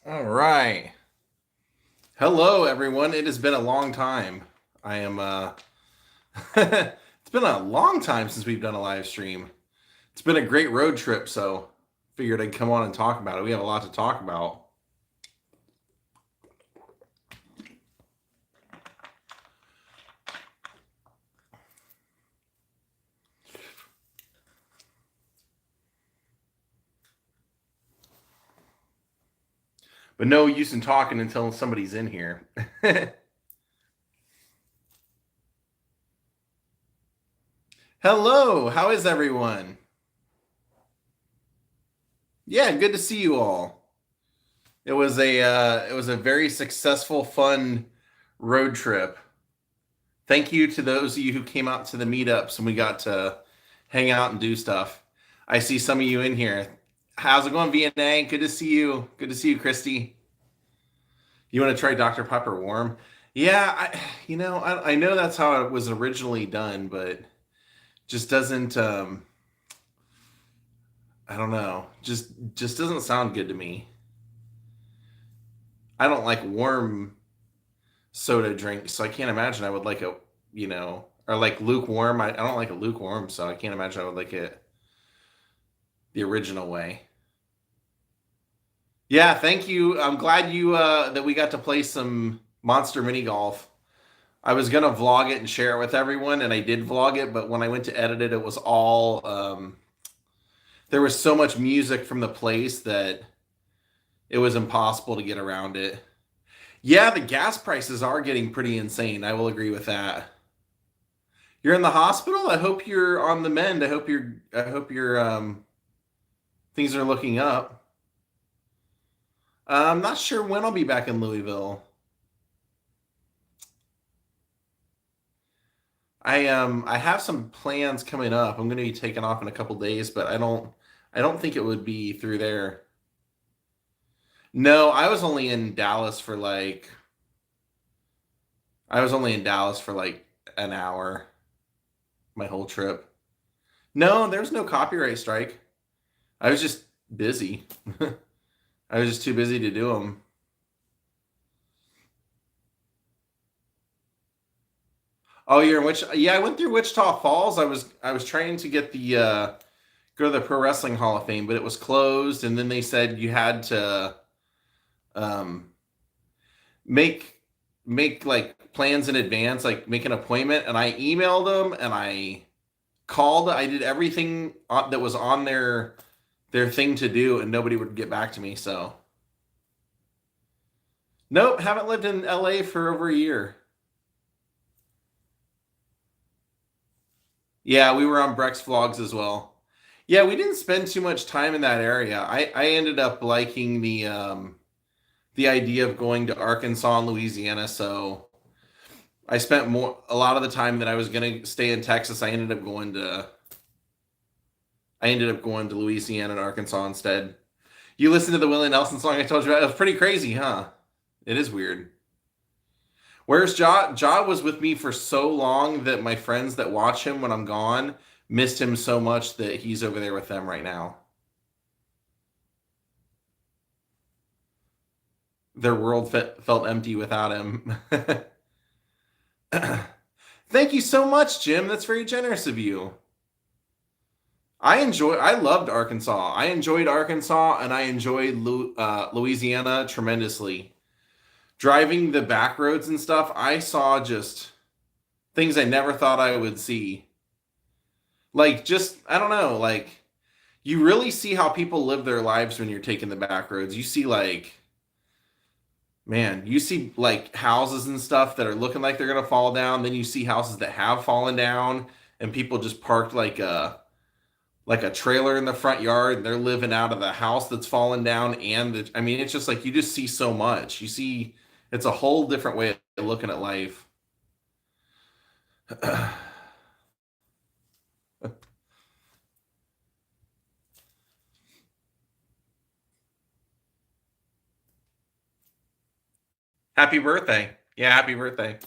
All right. Hello, everyone. It has been a long time. I am, it's been a long time since we've done a live stream. It's been a great road trip, so figured I'd come on and talk about it. We have a lot to talk about. But no use in talking until somebody's in here. Hello, how is everyone? Yeah, good to see you all. It was a very successful, fun road trip. Thank you to those of you who came out to the meetups and we got to hang out and do stuff. I see some of you in here. How's it going, VNA? Good to see you. Good to see you, Christy. You want to try Dr. Pepper warm? Yeah, I know that's how it was originally done, but just doesn't. I don't know. Just doesn't sound good to me. I don't like warm soda drinks, so I can't imagine I would like or like lukewarm. I don't like a lukewarm, so I can't imagine I would like it the original way. Yeah, thank you. I'm glad you that we got to play some Monster Mini Golf. I was gonna vlog it and share it with everyone, and I did vlog it, but when I went to edit it, it was all there was so much music from the place that it was impossible to get around it. Yeah, the gas prices are getting pretty insane. I will agree with that. You're in the hospital? I hope you're on the mend. I hope your things are looking up. I'm not sure when I'll be back in Louisville. I have some plans coming up. I'm going to be taking off in a couple days, but I don't think it would be through there. No, I was only in Dallas for like an hour my whole trip. No, there's no copyright strike. I was just busy. I was just too busy to do them. Oh, you're in which? Yeah, I went through Wichita Falls. I was trying to get the go to the Pro Wrestling Hall of Fame, but it was closed, and then they said you had to um, make make like plans in advance, like make an appointment. And I emailed them and I called. I did everything that was on their thing to do, and nobody would get back to me. So nope, haven't lived in LA for over a year. Yeah, we were on Breck's vlogs as well. Yeah, we didn't spend too much time in that area. I ended up liking the idea of going to Arkansas and Louisiana, so I spent a lot of the time that I was gonna stay in Texas. I ended up going to Louisiana and Arkansas instead. You listened to the Willie Nelson song I told you about? It was pretty crazy, huh? It is weird. Where's Ja? Ja was with me for so long that my friends that watch him when I'm gone missed him so much that he's over there with them right now. Their world felt empty without him. Thank you so much, Jim. That's very generous of you. I loved Arkansas. I enjoyed Arkansas and I enjoyed Louisiana tremendously. Driving the back roads and stuff, I saw just things I never thought I would see. Like, just, I don't know, like, you really see how people live their lives when you're taking the back roads. You see, like, man, you see, like, houses and stuff that are looking like they're going to fall down. Then you see houses that have fallen down and people just parked like a trailer in the front yard and they're living out of the house that's fallen down. I mean, it's just like you just see so much. You see, it's a whole different way of looking at life. Happy birthday. Yeah, happy birthday.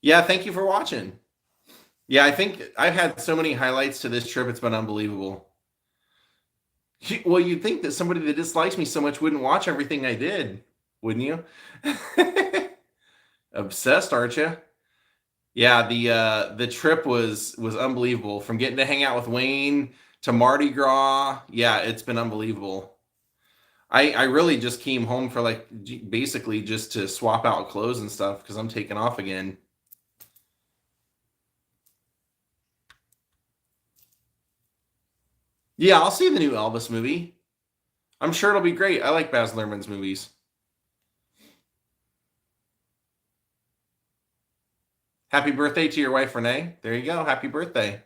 Yeah, thank you for watching. Yeah, I think I've had so many highlights to this trip. It's been unbelievable. Well, you'd think that somebody that dislikes me so much wouldn't watch everything I did, wouldn't you? Obsessed, aren't you? Yeah, the trip was unbelievable. From getting to hang out with Wayne to Mardi Gras, yeah, it's been unbelievable. I really just came home for like basically just to swap out clothes and stuff because I'm taking off again. Yeah, I'll see the new Elvis movie. I'm sure it'll be great. I like Baz Luhrmann's movies. Happy birthday to your wife Renee. There you go. Happy birthday.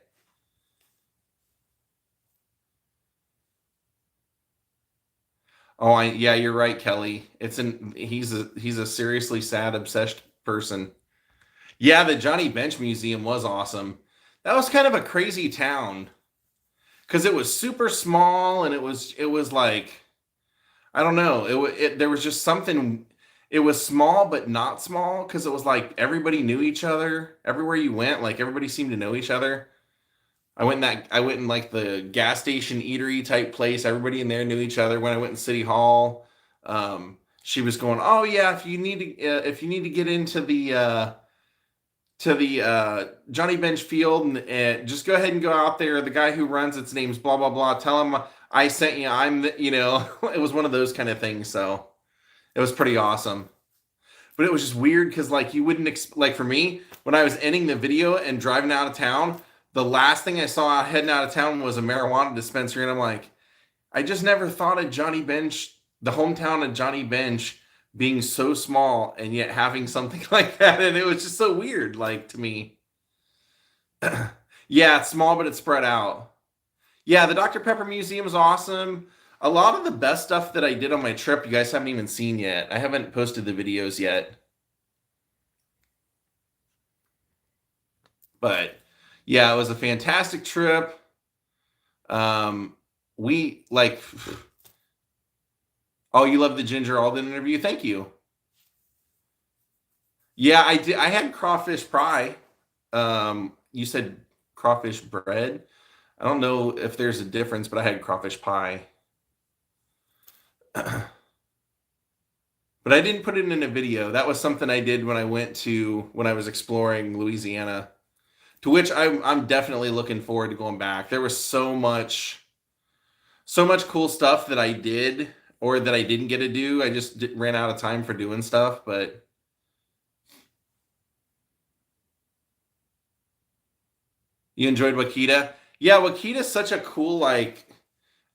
Oh, yeah, you're right, Kelly. He's a seriously sad, obsessed person. Yeah, the Johnny Bench Museum was awesome. That was kind of a crazy town because it was super small and it was like I don't know. There was just something. It was small but not small because it was like everybody knew each other everywhere you went. Like everybody seemed to know each other. I went in like the gas station eatery type place. Everybody in there knew each other. When I went in City Hall, she was going, "Oh yeah, if you need to get into the Johnny Bench Field and just go ahead and go out there. The guy who runs its name's blah blah blah. Tell him I sent you. It was one of those kind of things. So it was pretty awesome. But it was just weird because like you wouldn't like for me when I was ending the video and driving out of town, the last thing I saw heading out of town was a marijuana dispensary, and I'm like, I just never thought of Johnny Bench, the hometown of Johnny Bench, being so small and yet having something like that, and it was just so weird, like to me. Yeah, it's small, but it's spread out. Yeah, the Dr. Pepper Museum is awesome. A lot of the best stuff that I did on my trip, you guys haven't even seen yet. I haven't posted the videos yet. But yeah, it was a fantastic trip. We like, oh, you love the Ginger Alden interview? Thank you. Yeah, I did. I had crawfish pie. You said crawfish bread. I don't know if there's a difference, but I had crawfish pie. But I didn't put it in a video. That was something I did when I was exploring Louisiana, to which I'm definitely looking forward to going back. There was so much cool stuff that I did or that I didn't get to do. I just ran out of time for doing stuff, but you enjoyed Wakita? Yeah, Wakita's such a cool, like,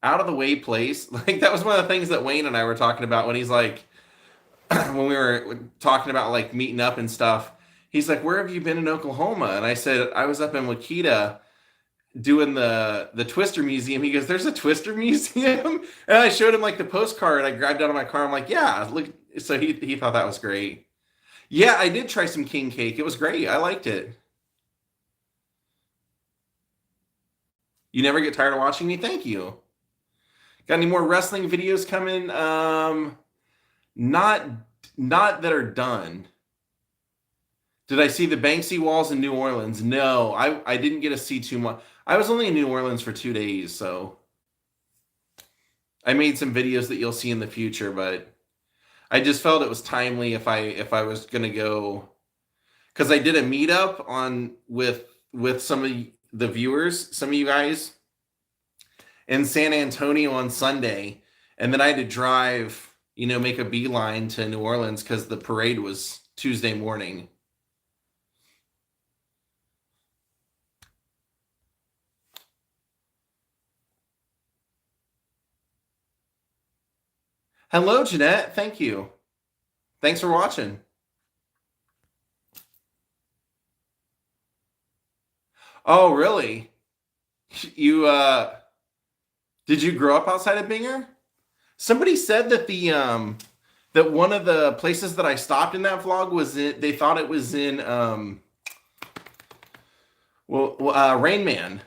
out of the way place. Like, that was one of the things that Wayne and I were talking about when he's like, when we were talking about like meeting up and stuff. He's like, "Where have you been in Oklahoma?" And I said, "I was up in Wakita doing the Twister Museum." He goes, "There's a Twister Museum?" And I showed him like the postcard. I grabbed out of my car. I'm like, "Yeah, look." So he thought that was great. Yeah, I did try some king cake. It was great. I liked it. You never get tired of watching me? Thank you. Got any more wrestling videos coming? Not not that are done. Did I see the Banksy walls in New Orleans? No, I didn't get to see too much. I was only in New Orleans for 2 days, so I made some videos that you'll see in the future, but I just felt it was timely if I was gonna go because I did a meetup on with some of the viewers, some of you guys in San Antonio on Sunday, and then I had to drive, make a beeline to New Orleans because the parade was Tuesday morning. Hello, Jeanette. Thank you. Thanks for watching. Oh, really? You did you grow up outside of Binger? Somebody said that that one of the places that I stopped in that vlog they thought it was in Rain Man.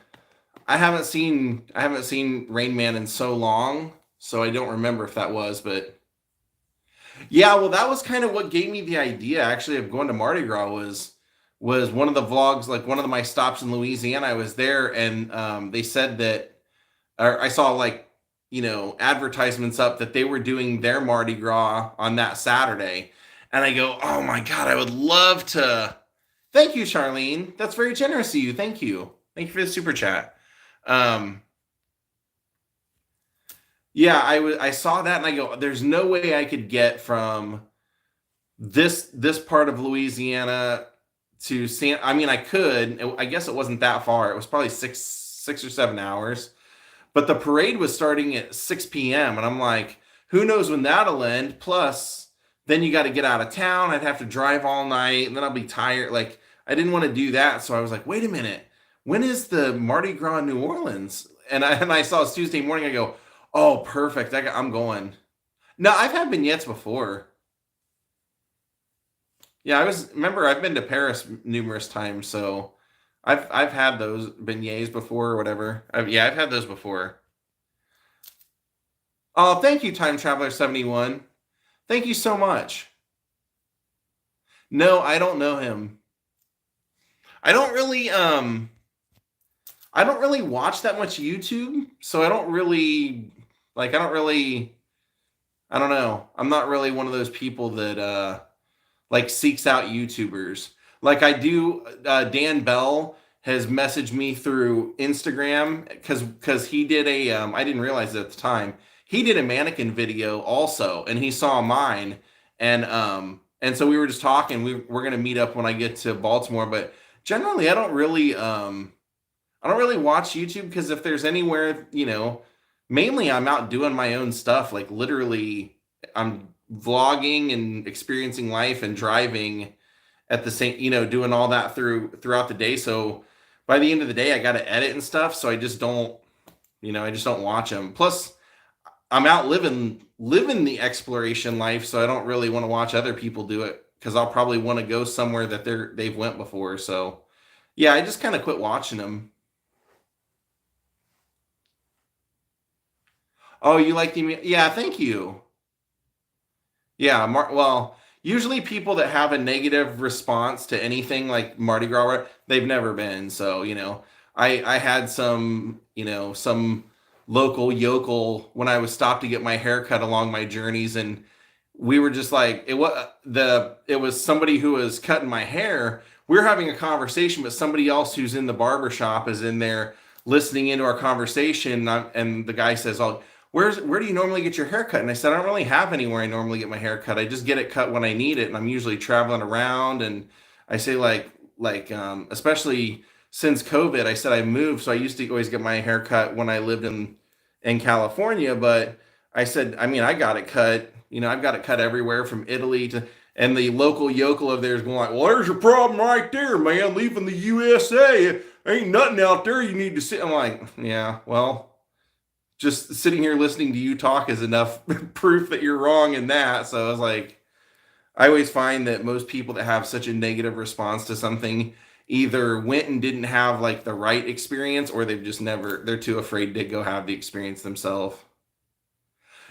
I haven't seen Rain Man in so long, so I don't remember if that was, but yeah, well that was kind of what gave me the idea actually of going to Mardi Gras was one of the vlogs, like one of my stops in Louisiana. I was there, and they said that, or I saw like, advertisements up that they were doing their Mardi Gras on that Saturday. And I go, oh my God, I would love to. Thank you, Charlene. That's very generous of you. Thank you. Thank you for the super chat. Um, yeah, I saw that and I go, there's no way I could get from this part of Louisiana to San. I mean, I could. I guess it wasn't that far. It was probably 6 or 7 hours. But the parade was starting at 6 p.m. And I'm like, who knows when that'll end? Plus, then you got to get out of town. I'd have to drive all night and then I'll be tired. Like, I didn't want to do that. So I was like, wait a minute. When is the Mardi Gras in New Orleans? And I saw it Tuesday morning. I go, oh, perfect. I'm going. No, I've had beignets before. Yeah, remember I've been to Paris numerous times, so I've had those beignets before or whatever. I've had those before. Oh, thank you, Time Traveler 71. Thank you so much. No, I don't know him. I don't really watch that much YouTube, so I don't know. I'm not really one of those people that like seeks out YouTubers. Like I do, Dan Bell has messaged me through Instagram because he did I didn't realize it at the time. He did a mannequin video also, and he saw mine, and so we were just talking. We're gonna meet up when I get to Baltimore, but generally I don't really watch YouTube because if there's anywhere, mainly I'm out doing my own stuff. Like literally, I'm vlogging and experiencing life and driving at the same, doing all that throughout the day. So by the end of the day, I got to edit and stuff. So I just don't watch them. Plus, I'm out living the exploration life, so I don't really want to watch other people do it because I'll probably want to go somewhere that they've went before. So yeah, I just kind of quit watching them. Oh, you like the yeah? Thank you. Yeah, well, usually people that have a negative response to anything like Mardi Gras, they've never been. So, I had some local yokel when I was stopped to get my hair cut along my journeys, and we were just like it was somebody who was cutting my hair. We were having a conversation, but somebody else who's in the barber shop is in there listening into our conversation, and the guy says, "Oh, where do you normally get your hair cut?" And I said, I don't really have anywhere I normally get my hair cut. I just get it cut when I need it, and I'm usually traveling around. And I say especially since COVID, I said I moved, so I used to always get my hair cut when I lived in California. But I said, I mean, I got it cut. I've got it cut everywhere from Italy to. And the local yokel of there is going like, well, there's your problem right there, man. Leaving the USA, ain't nothing out there you need to see. I'm like, yeah, well, just sitting here listening to you talk is enough proof that you're wrong in that. So I was like, I always find that most people that have such a negative response to something either went and didn't have like the right experience, or they're too afraid to go have the experience themselves.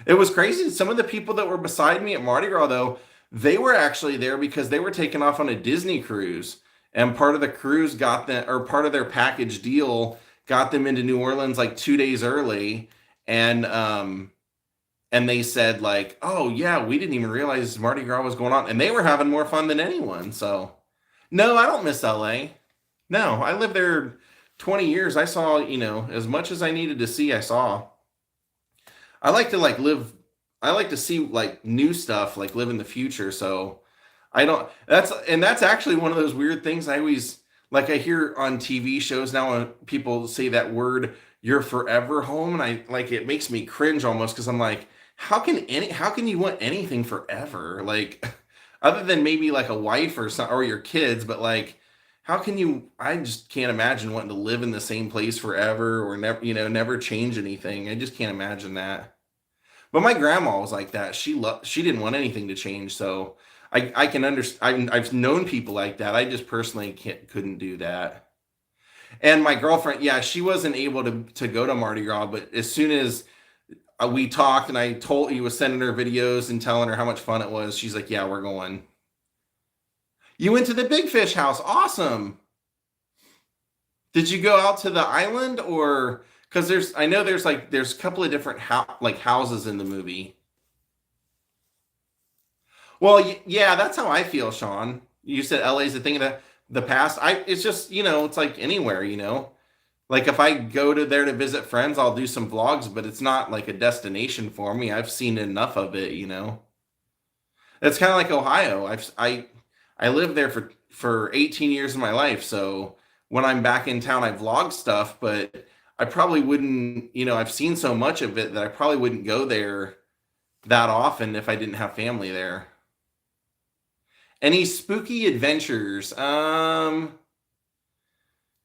It was crazy. Some of the people that were beside me at Mardi Gras, though, they were actually there because they were taken off on a Disney cruise, and part of the cruise got them, or part of their package deal got them into New Orleans like 2 days early, and they said like, oh yeah, we didn't even realize Mardi Gras was going on, and they were having more fun than anyone. So no, I don't miss LA. No, I lived there 20 years. I saw, as much as I needed to see, I saw. I like to like live. I like to see like new stuff, like live in the future. So I don't. That's actually one of those weird things. I always like. I hear on TV shows now when people say that word, "You're forever home," and I like it makes me cringe almost because I'm like, how can you want anything forever? Like, other than maybe like a wife or your kids, but like, how can you? I just can't imagine wanting to live in the same place forever or never change anything. I just can't imagine that. But my grandma was like that. She didn't want anything to change. So I can understand. I've known people like that. I just personally couldn't do that. And my girlfriend, yeah, she wasn't able to go to Mardi Gras. But as soon as we talked, and I told he was sending her videos and telling her how much fun it was, she's like, "Yeah, we're going." You went to the Big Fish house. Awesome. Did you go out to the island or because I know there's a couple of different houses in the movie. Well, yeah, that's how I feel, Sean. You said LA's a thing of the past. It's just, it's like anywhere. Like if I go to there to visit friends, I'll do some vlogs, but it's not like a destination for me. I've seen enough of it. It's kind of like Ohio. I lived there for 18 years of my life, so when I'm back in town, I vlog stuff, but I probably wouldn't, I've seen so much of it that I probably wouldn't go there that often if I didn't have family there. Any spooky adventures?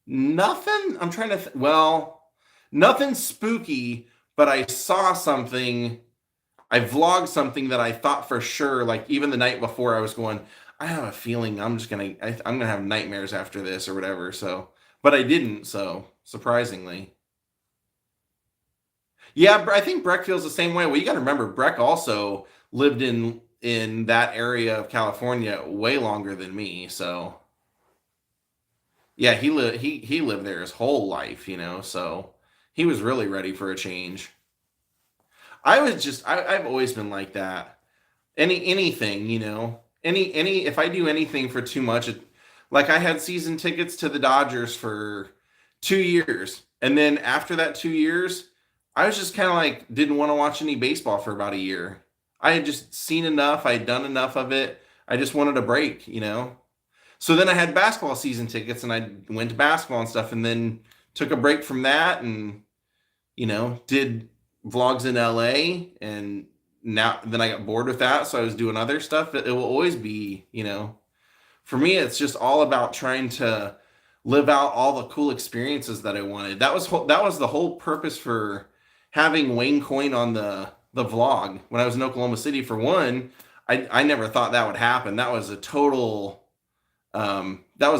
Nothing. I'm trying to. Well, nothing spooky, but I saw something. I vlogged something that I thought for sure, like even the night before, I was going. I have a feeling I'm gonna have nightmares after this or whatever. So, but I didn't. So surprisingly, yeah, I think Breck feels the same way. Well, you got to remember, Breck also lived in that area of California way longer than me. So yeah, he lived there his whole life. So he was really ready for a change. I've always been like that. Anything. If I do anything for too much, like I had season tickets to the Dodgers for 2 years, and then after that 2 years, I was just kind of like didn't want to watch any baseball for about a year. I had just seen enough. I had done enough of it. I just wanted a break. So then I had basketball season tickets, and I went to basketball and stuff, and then took a break from that, and did vlogs in LA, and now then I got bored with that, so I was doing other stuff. It will always be. For me, it's just all about trying to live out all the cool experiences that I wanted. That was the whole purpose for having Wayne Coyne on the vlog when I was in Oklahoma City. For one, I never thought that would happen. That was a total that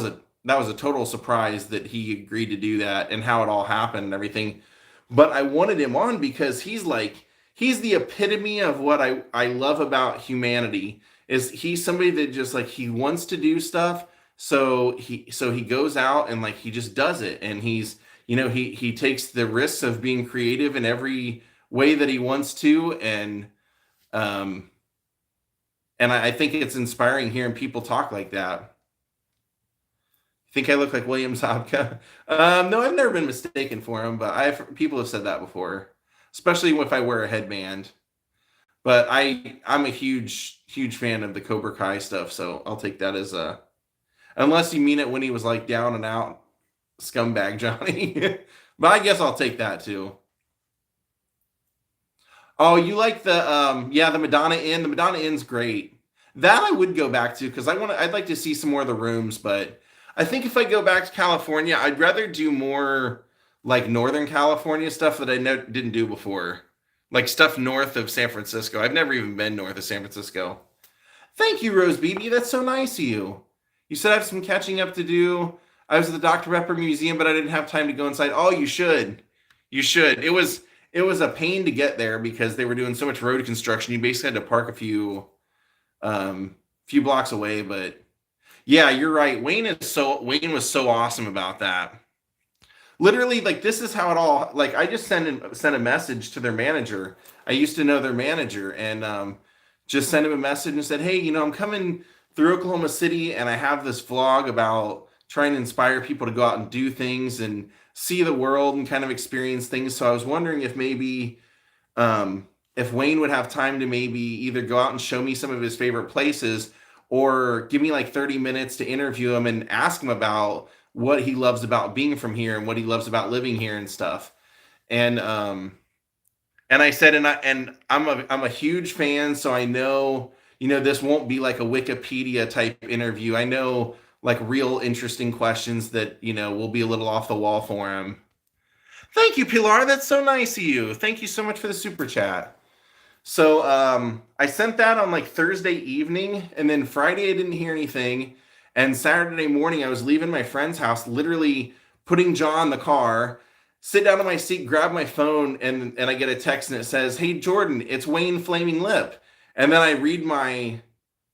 was a total surprise that he agreed to do that and how it all happened and everything. But I wanted him on because he's the epitome of what I love about humanity. Is he's somebody that just like he wants to do stuff, so he goes out and like he just does it, and he takes the risks of being creative in every way that he wants to, um and I think it's inspiring hearing people talk like that. Think I look like William Zabka? No, I've never been mistaken for him, but people have said that before, especially if I wear a headband. But I'm a huge fan of the Cobra Kai stuff, so I'll take that as a unless you mean it when he was like down and out scumbag Johnny. But I guess I'll take that too. Oh, you like the Madonna Inn? The Madonna Inn's great. That I would go back to because I'd like to see some more of the rooms, but I think if I go back to California, I'd rather do more like Northern California stuff that I didn't do before. Like stuff north of San Francisco. I've never even been north of San Francisco. Thank you, Rose BB. That's so nice of you. You said I have some catching up to do. I was at the Dr. Pepper Museum, but I didn't have time to go inside. Oh, you should. You should. It was a pain to get there because they were doing so much road construction. You basically had to park a few blocks away. But yeah, you're right. Wayne was so awesome about that. Literally, like this is how it all. Like I just sent a message to their manager. I used to know their manager, and just sent him a message and said, "Hey, I'm coming through Oklahoma City, and I have this vlog about trying to inspire people to go out and do things and see the world and kind of experience things. So I was wondering if maybe if Wayne would have time to maybe either go out and show me some of his favorite places or give me like 30 minutes to interview him and ask him about what he loves about being from here and what he loves about living here and stuff." And I said, and I'm a huge fan, so I know, this won't be like a Wikipedia type interview. I know like real interesting questions that, will be a little off the wall for him. Thank you, Pilar. That's so nice of you. Thank you so much for the super chat. So I sent that on like Thursday evening, and then Friday I didn't hear anything. And Saturday morning I was leaving my friend's house, literally putting Jaw in the car, sit down in my seat, grab my phone, and I get a text and it says, "Hey Jordan, it's Wayne Flaming Lip." And then I read my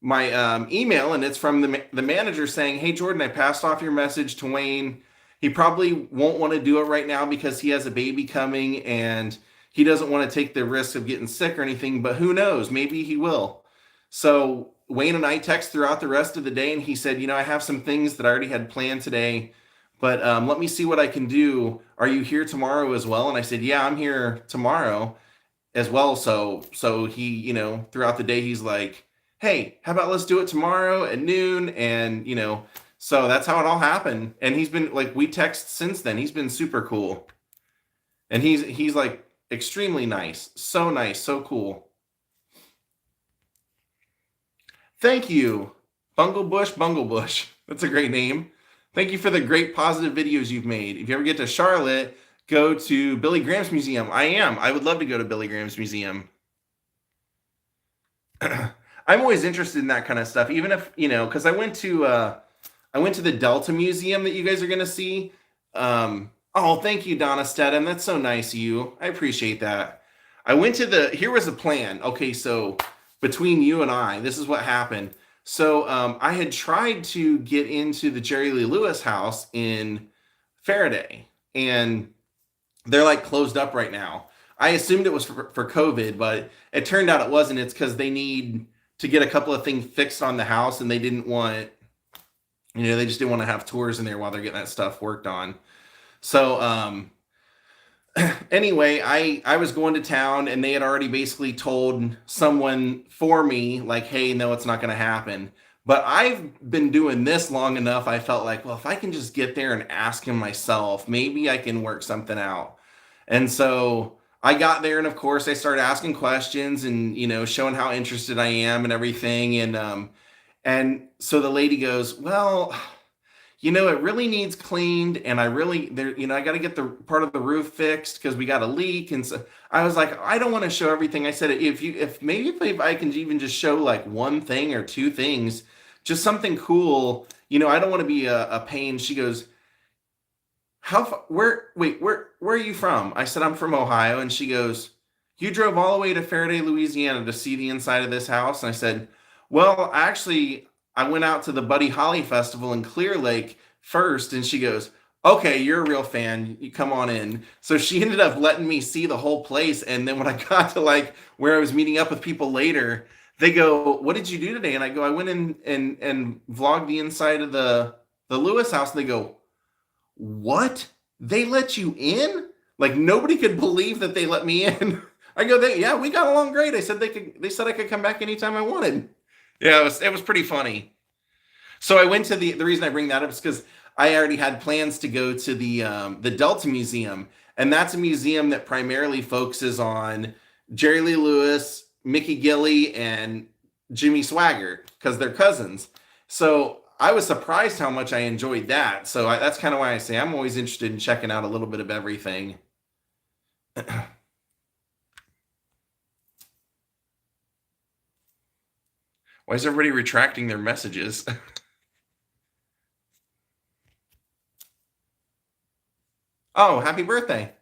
my email, and it's from the manager saying, "Hey Jordan, I passed off your message to Wayne. He probably won't want to do it right now because he has a baby coming and he doesn't want to take the risk of getting sick or anything, but who knows? Maybe he will." So Wayne and I text throughout the rest of the day, and he said, "I have some things that I already had planned today, but let me see what I can do. Are you here tomorrow as well?" And I said, "Yeah, I'm here tomorrow as well." So he, throughout the day, he's like, "Hey, how about let's do it tomorrow at noon?" And so that's how it all happened. And he's been like, we text since then. He's been super cool, and he's like extremely nice, so cool. Thank you, Bunglebush. That's a great name. Thank you for the great positive videos you've made. If you ever get to Charlotte, go to Billy Graham's museum. I would love to go to Billy Graham's museum. I'm always interested in that kind of stuff, even if because I went to the Delta Museum that you guys are gonna see. Oh, thank you, Donna Stedham. That's so nice of you. I appreciate that. I went to the. Here was the plan. Okay, so between you and I, this is what happened. So I had tried to get into the Jerry Lee Lewis house in Faraday, and they're like closed up right now. I assumed it was for COVID, but it turned out it wasn't. It's because they need to get a couple of things fixed on the house, and they didn't want, they just didn't want to have tours in there while they're getting that stuff worked on. So anyway, I was going to town, and they had already basically told someone for me, like, "Hey, no, it's not going to happen." But I've been doing this long enough. I felt like, well, if I can just get there and ask him myself, maybe I can work something out. And so I got there, and of course, I started asking questions and showing how interested I am and everything. And so the lady goes, "Well, it really needs cleaned, and I really there, I got to get the part of the roof fixed because we got a leak." And so I was like, "I don't want to show everything." I said, if I can even just show like one thing or two things, just something cool, I don't want to be a pain." She goes, "How far, where are you from?" I said, "I'm from Ohio." And she goes, "You drove all the way to Faraday, Louisiana to see the inside of this house?" And I said, "Well, actually, I went out to the Buddy Holly Festival in Clear Lake first." And she goes, "Okay, you're a real fan. You come on in." So she ended up letting me see the whole place. And then when I got to like where I was meeting up with people later, they go, "What did you do today?" And I go, "I went in and vlogged the inside of the Lewis house." And they go, "What? They let you in?" Like nobody could believe that they let me in. I go, "Yeah, we got along great." I said they said I could come back anytime I wanted. Yeah, it was pretty funny. So I went to the reason I bring that up is because I already had plans to go to the Delta Museum, and that's a museum that primarily focuses on Jerry Lee Lewis, Mickey Gilley, and Jimmy Swaggart because they're cousins. So I was surprised how much I enjoyed that. So that's kind of why I say I'm always interested in checking out a little bit of everything. Why is everybody retracting their messages? Oh, happy birthday.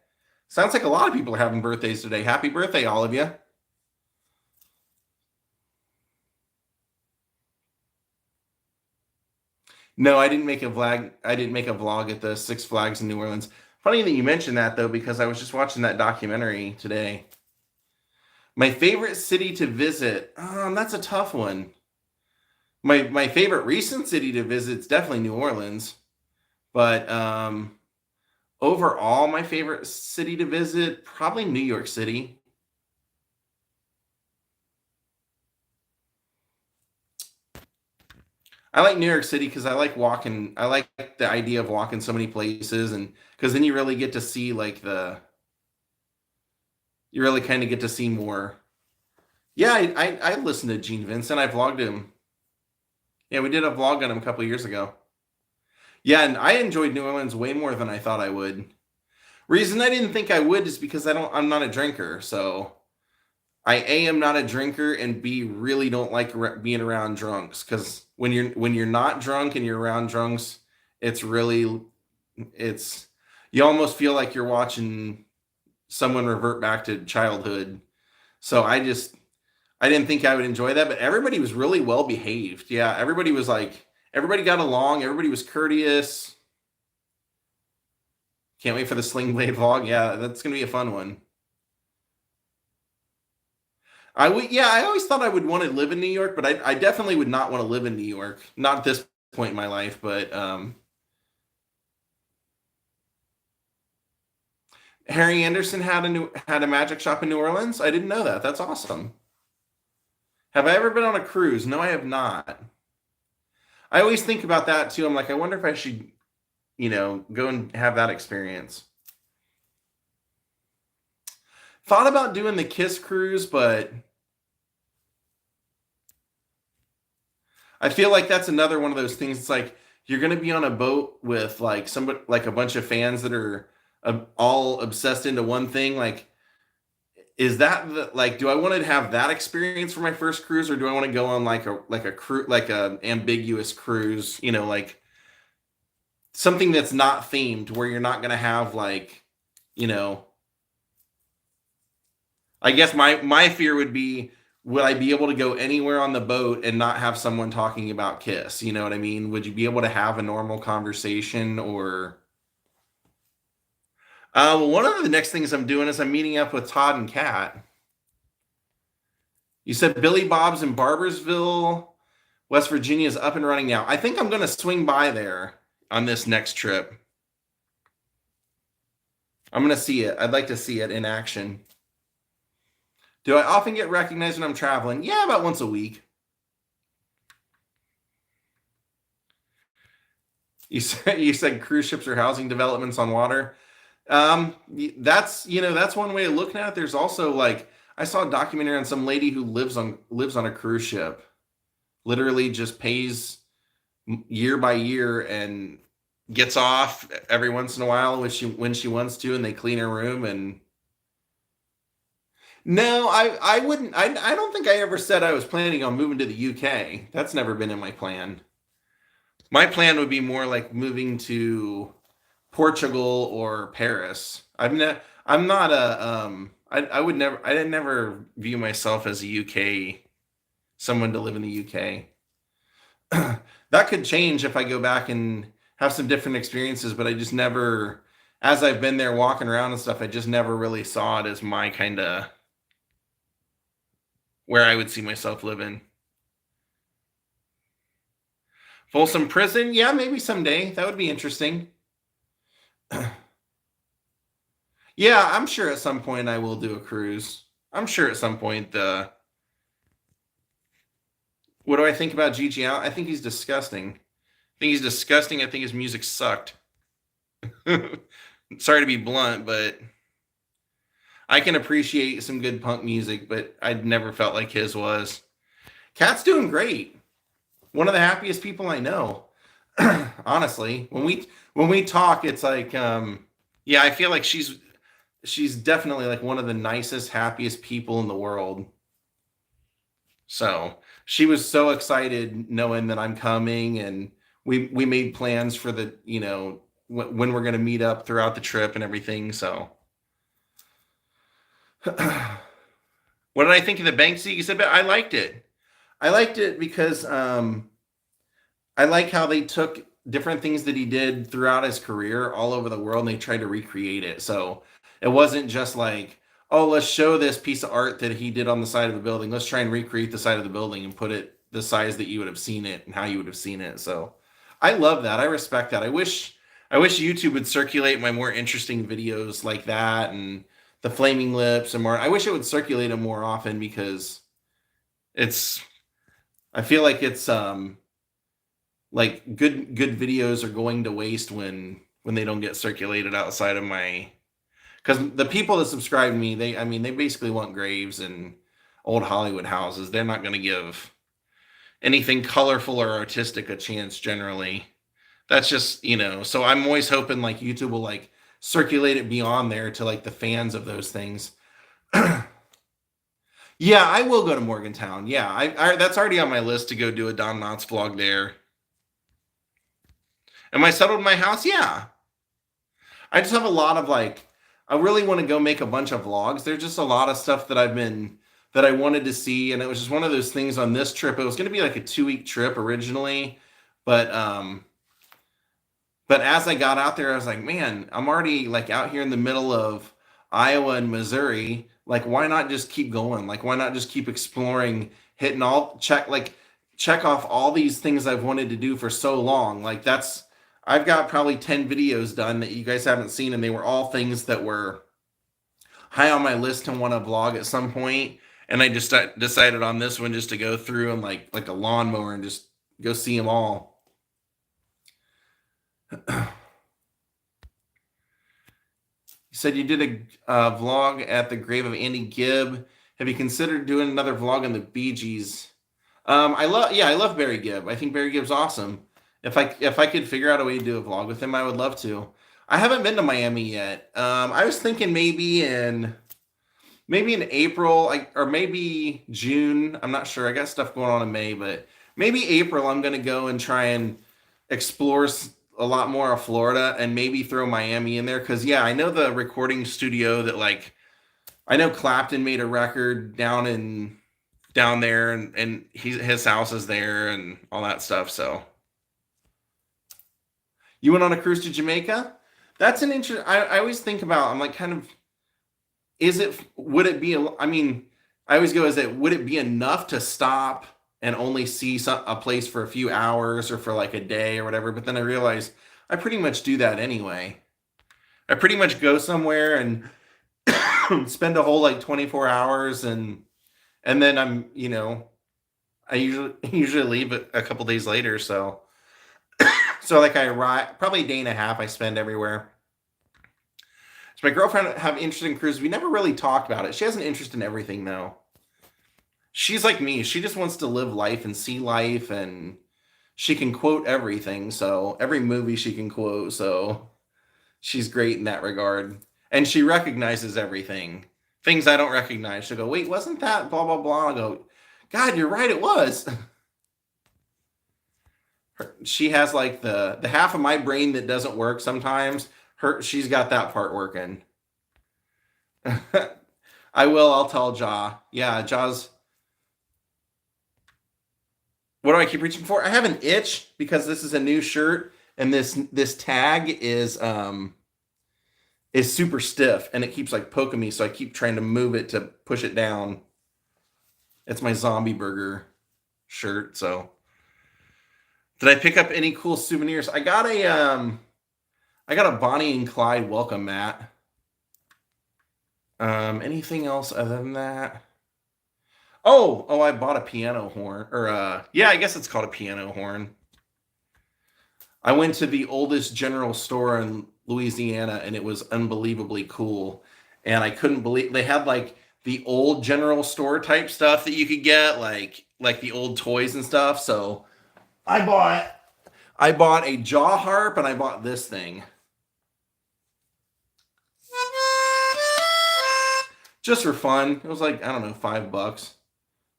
Sounds like a lot of people are having birthdays today. Happy birthday, all of you. No, I didn't make a vlog. I didn't make a vlog at the Six Flags in New Orleans. Funny that you mentioned that though, because I was just watching that documentary today. My favorite city to visit. That's a tough one. My favorite recent city to visit is definitely New Orleans, but overall, my favorite city to visit probably New York City. I like New York City because I like walking. I like the idea of walking so many places, and because then you really get to see like you really kind of get to see more. Yeah, I listened to Gene Vincent. I vlogged him. Yeah, we did a vlog on him a couple years ago. Yeah, and I enjoyed New Orleans way more than I thought I would. Reason I didn't think I would is because I'm not a drinker. So I A, am not a drinker, and B, really don't like being around drunks because when you're not drunk and you're around drunks, it's really it's you almost feel like you're watching someone revert back to childhood. So I didn't think I would enjoy that, but everybody was really well behaved. Yeah, everybody got along. Everybody was courteous. Can't wait for the Sling Blade vlog. Yeah, that's gonna be a fun one. I would, yeah, I always thought I would want to live in New York, but I definitely would not want to live in New York. Not at this point in my life, but Harry Anderson had a magic shop in New Orleans. I didn't know that. That's awesome. Have I ever been on a cruise? No, I have not. I always think about that too. I'm like, I wonder if I should, go and have that experience. Thought about doing the Kiss cruise, but I feel like that's another one of those things. It's like you're going to be on a boat with like somebody, like a bunch of fans that are all obsessed into one thing. Like, is that like, do I want to have that experience for my first cruise, or do I want to go on like a cruise, like a ambiguous cruise? Like something that's not themed, where you're not going to have like, you know, I guess my fear would be, would I be able to go anywhere on the boat and not have someone talking about Kiss? You know what I mean? Would you be able to have a normal conversation? Or well, one of the next things I'm doing is I'm meeting up with Todd and Kat. You said Billy Bob's in Barbersville, West Virginia is up and running now. I think I'm going to swing by there on this next trip. I'm going to see it. I'd like to see it in action. Do I often get recognized when I'm traveling? Yeah, about once a week. You said cruise ships are housing developments on water. That's one way of looking at it. There's also like, I saw a documentary on some lady who lives on a cruise ship. Literally just pays year by year and gets off every once in a while when she wants to, and they clean her room. And no, I wouldn't. I don't think I ever said I was planning on moving to the UK. That's never been in my plan. My plan would be more like moving to Portugal or Paris. I'm not a I would never, I didn't never view myself as a UK, someone to live in the UK. That could change if I go back and have some different experiences, but I just never, as I've been there walking around and stuff, I just never really saw it as my kind of where I would see myself living. Folsom Prison, yeah, maybe someday. That would be interesting. Yeah, I'm sure at some point I will do a cruise. I'm sure at some point. What do I think about Gigi Allen? I think he's disgusting. I think he's disgusting. I think his music sucked. Sorry to be blunt, but I can appreciate some good punk music, but I never felt like his was. Cat's doing great. One of the happiest people I know. Honestly, when we talk, it's like, yeah, I feel like she's definitely like one of the nicest, happiest people in the world. So she was so excited knowing that I'm coming, and we made plans for the, when we're going to meet up throughout the trip and everything. So what did I think of the Banksy exhibit? I liked it. I liked it because I like how they took different things that he did throughout his career all over the world, and they tried to recreate it. So it wasn't just like, oh, let's show this piece of art that he did on the side of a building. Let's try and recreate the side of the building and put it the size that you would have seen it and how you would have seen it. So I love that. I respect that. I wish YouTube would circulate my more interesting videos like that, and the flaming lips and more. I wish it would circulate them more often, because I feel like it's like good videos are going to waste when they don't get circulated outside of my, because the people that subscribe to me, they basically want graves and old Hollywood houses. They're not going to give anything colorful or artistic a chance generally. That's just, so I'm always hoping like YouTube will like circulate it beyond there to like the fans of those things. Yeah, I will go to Morgantown. Yeah, I that's already on my list to go do a Don Knotts vlog there. Am I settled in my house? Yeah. I just have a lot of like, I really want to go make a bunch of vlogs. There's just a lot of stuff that I've been that I wanted to see, and it was just one of those things on this trip. It was going to be like a 2 week trip originally, but but as I got out there, I was like, man, I'm already like out here in the middle of Iowa and Missouri. Like, why not just keep going? Like, why not just keep exploring, hitting all check off all these things I've wanted to do for so long? Like, I've got probably 10 videos done that you guys haven't seen, and they were all things that were high on my list to want to vlog at some point. And I just decided on this one just to go through and like a lawnmower and just go see them all. You said you did a vlog at the grave of Andy Gibb. Have you considered doing another vlog on the Bee Gees? I love Barry Gibb. I think Barry Gibb's awesome. If I could figure out a way to do a vlog with him, I would love to. I haven't been to Miami yet. I was thinking maybe in April, or maybe June. I'm not sure. I got stuff going on in May, but maybe April. I'm gonna go and try and explore a lot more of Florida, and maybe throw Miami in there. Because yeah, I know the recording studio that I know Clapton made a record down there, and his house is there and all that stuff. So you went on a cruise to Jamaica? That's an interest. I always think about. I'm like, kind of. Would it be? I mean, I always go, would it be enough to stop and only see a place for a few hours or for like a day or whatever? But then I realized I pretty much do that anyway. I pretty much go somewhere and spend a whole like 24 hours, and then I usually leave a couple days later. So like I arrive probably a day and a half I spend everywhere. So my girlfriend have interest in cruises. We never really talked about it. She has an interest in everything though. She's like me. She just wants to live life and see life, and she can quote everything. So every movie she can quote. So she's great in that regard. And she recognizes everything. Things I don't recognize. She'll go, wait, wasn't that blah, blah, blah? I'll go, God, you're right, it was. She has like the half of my brain that doesn't work sometimes. She's got that part working. I'll tell Ja. Yeah, Ja's. What do I keep reaching for? I have an itch because this is a new shirt, and this tag is super stiff, and it keeps like poking me, so I keep trying to move it to push it down. It's my Zombie Burger shirt. So did I pick up any cool souvenirs? I got a Bonnie and Clyde welcome mat. Anything else other than that? Oh, I bought a piano horn, or yeah, I guess it's called a piano horn. I went to the oldest general store in Louisiana, and it was unbelievably cool. And I couldn't believe they had like the old general store type stuff that you could get, like the old toys and stuff. So I bought a jaw harp, and I bought this thing. Just for fun. It was like, I don't know, $5.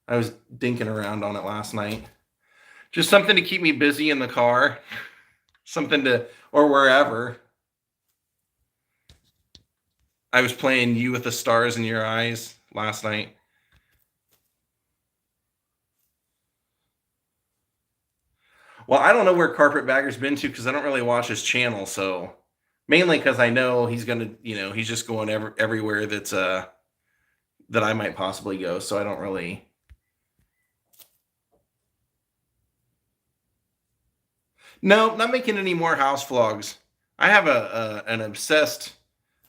I was dinking around on it last night. Just something to keep me busy in the car. Or wherever. I was playing You with the Stars in Your Eyes last night. Well, I don't know where Carpetbagger's been to because I don't really watch his channel. So mainly because I know he's he's just going everywhere that's that I might possibly go. So I don't really. No, not making any more house vlogs. I have an obsessed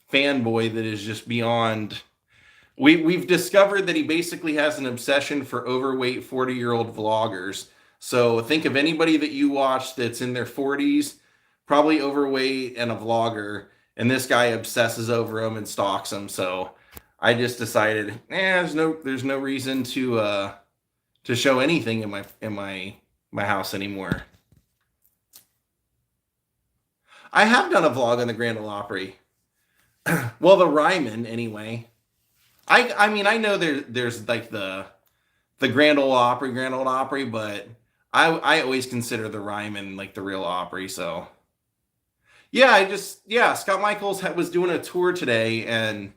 fanboy that is just beyond. We've discovered that he basically has an obsession for overweight 40-year-old vloggers. So think of anybody that you watch that's in their 40s, probably overweight and a vlogger, and this guy obsesses over them and stalks them. So I just decided, there's no reason to show anything in my house anymore. I have done a vlog on the Grand Ole Opry. Well, the Ryman anyway. I mean, I know there's like the Grand Ole Opry, but I always consider the Ryman like the real Opry. So yeah, Scott Michaels was doing a tour today, and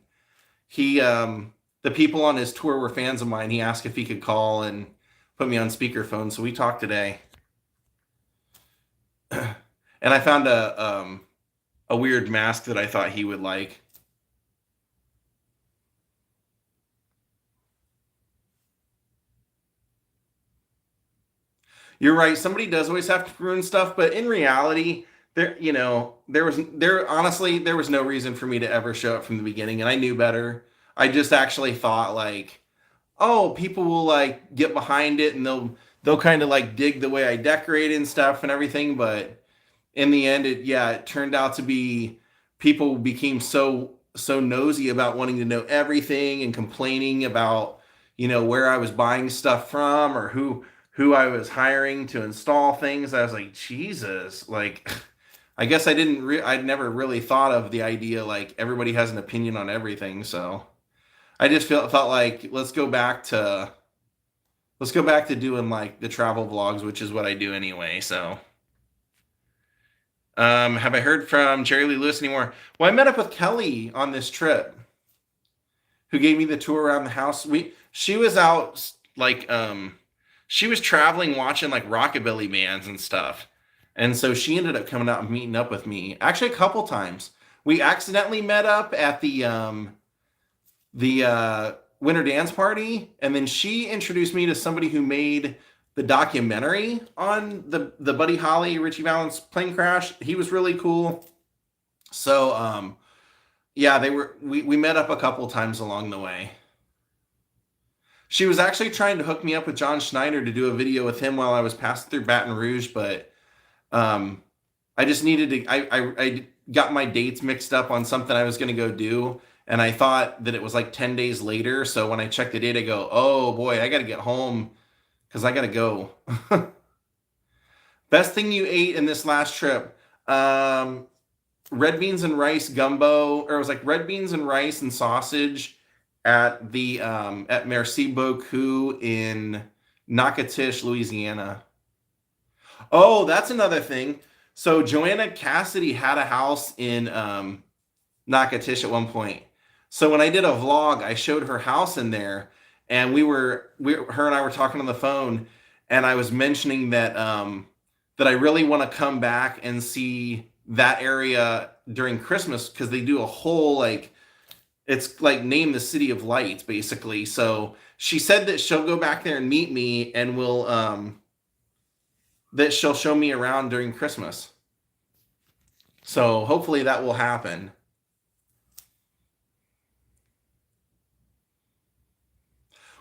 he the people on his tour were fans of mine. He asked if he could call and put me on speakerphone, so we talked today. And I found a weird mask that I thought he would like. You're right. Somebody does always have to ruin stuff, but in reality, there honestly there was no reason for me to ever show up from the beginning, and I knew better. I just actually thought like, oh, people will like get behind it and they'll kind of like dig the way I decorate and stuff and everything, but in the end it turned out to be people became so nosy about wanting to know everything and complaining about where I was buying stuff from or who I was hiring to install things. I was like, Jesus, like I guess I'd never really thought of the idea like everybody has an opinion on everything. So I just felt like let's go back to doing like the travel vlogs, which is what I do anyway. So have I heard from Jerry Lee Lewis anymore? Well, I met up with Kelly on this trip, who gave me the tour around the house. She was out like she was traveling watching like rockabilly bands and stuff. And so she ended up coming out and meeting up with me. Actually a couple times. We accidentally met up at the winter dance party, and then she introduced me to somebody who made the documentary on the Buddy Holly Richie Valens plane crash. He was really cool. So yeah, we met up a couple times along the way. She was actually trying to hook me up with John Schneider to do a video with him while I was passing through Baton Rouge, but I just needed to. I got my dates mixed up on something I was going to go do, and I thought that it was like 10 days later. So when I checked the date, I go, oh boy, I got to get home because I got to go. Best thing you ate in this last trip? Red beans and rice gumbo, or it was like red beans and rice and sausage at the at Merci Beaucoup in Natchitoches, Louisiana. Oh, that's another thing. So Joanna Cassidy had a house in Natchitoches at one point. So when I did a vlog, I showed her house in there, and her and I were talking on the phone, and I was mentioning that that I really want to come back and see that area during Christmas because they do a whole like it's like name the city of lights basically. So she said that she'll go back there and meet me and will that she'll show me around during Christmas. So hopefully that will happen.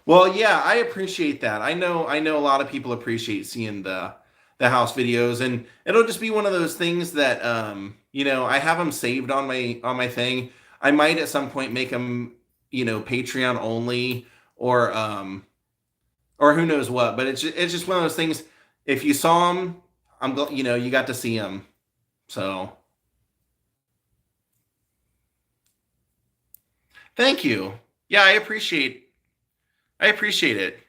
Well, yeah, I appreciate that. I know a lot of people appreciate seeing the house videos, and it'll just be one of those things that I have them saved on my thing. I might at some point make them Patreon only or who knows what, but it's just one of those things. If you saw them, you got to see them. So, thank you. Yeah, I appreciate it.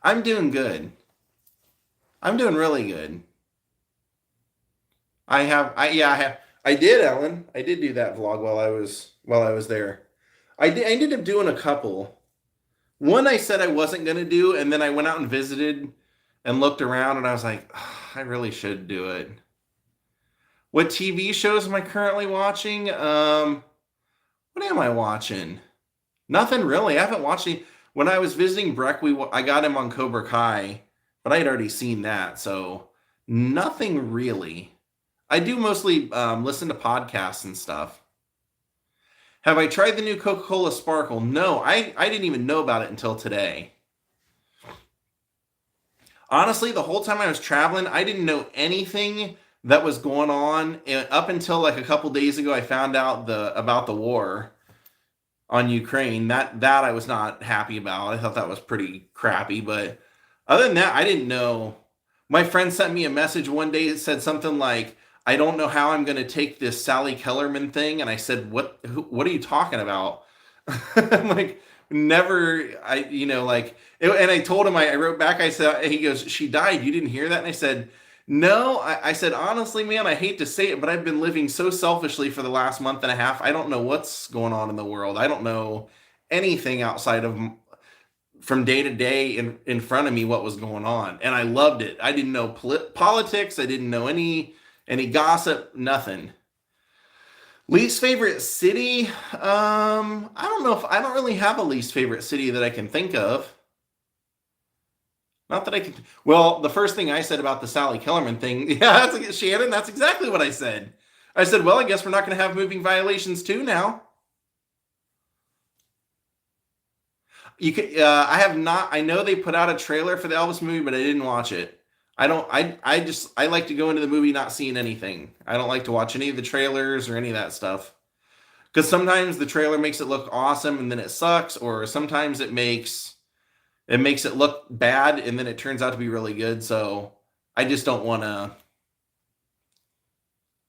I'm doing good. I'm doing really good. I did, Ellen. I did do that vlog while I was there. I ended up doing a couple. One I said I wasn't gonna do, and then I went out and visited and looked around, and I was like, "Ugh, I really should do it." What TV shows am I currently watching? What am I watching? Nothing really. I haven't watched any. When I was visiting Breck, I got him on Cobra Kai, but I had already seen that, so nothing really. I do mostly listen to podcasts and stuff. Have I tried the new Coca-Cola Sparkle? No, I didn't even know about it until today. Honestly, the whole time I was traveling, I didn't know anything that was going on up until like a couple days ago. I found out the about the war on Ukraine. That I was not happy about. I thought that was pretty crappy, but other than that, I didn't know. My friend sent me a message one day that said something like, "I don't know how I'm going to take this Sally Kellerman thing," and I said, What are you talking about?" I'm like, never. And I told him. I wrote back. I said, he goes, "She died. You didn't hear that?" And I said, No, I said honestly, man, I hate to say it, but I've been living so selfishly for the last month and a half. I don't know what's going on in the world. I don't know anything outside of from day to day in front of me what was going on, and I loved it. I didn't know politics. I didn't know any gossip. Nothing. Least favorite city? I don't know if I don't really have a least favorite city that I can think of. Not that I can. Well, the first thing I said about the Sally Kellerman thing, yeah, that's Shannon. That's exactly what I said. I said, well, I guess we're not going to have moving violations too now. You could. I have not. I know they put out a trailer for the Elvis movie, but I didn't watch it. I don't. I just. I like to go into the movie not seeing anything. I don't like to watch any of the trailers or any of that stuff. Because sometimes the trailer makes it look awesome and then it sucks, or sometimes it makes it look bad and then it turns out to be really good. So I just don't want to.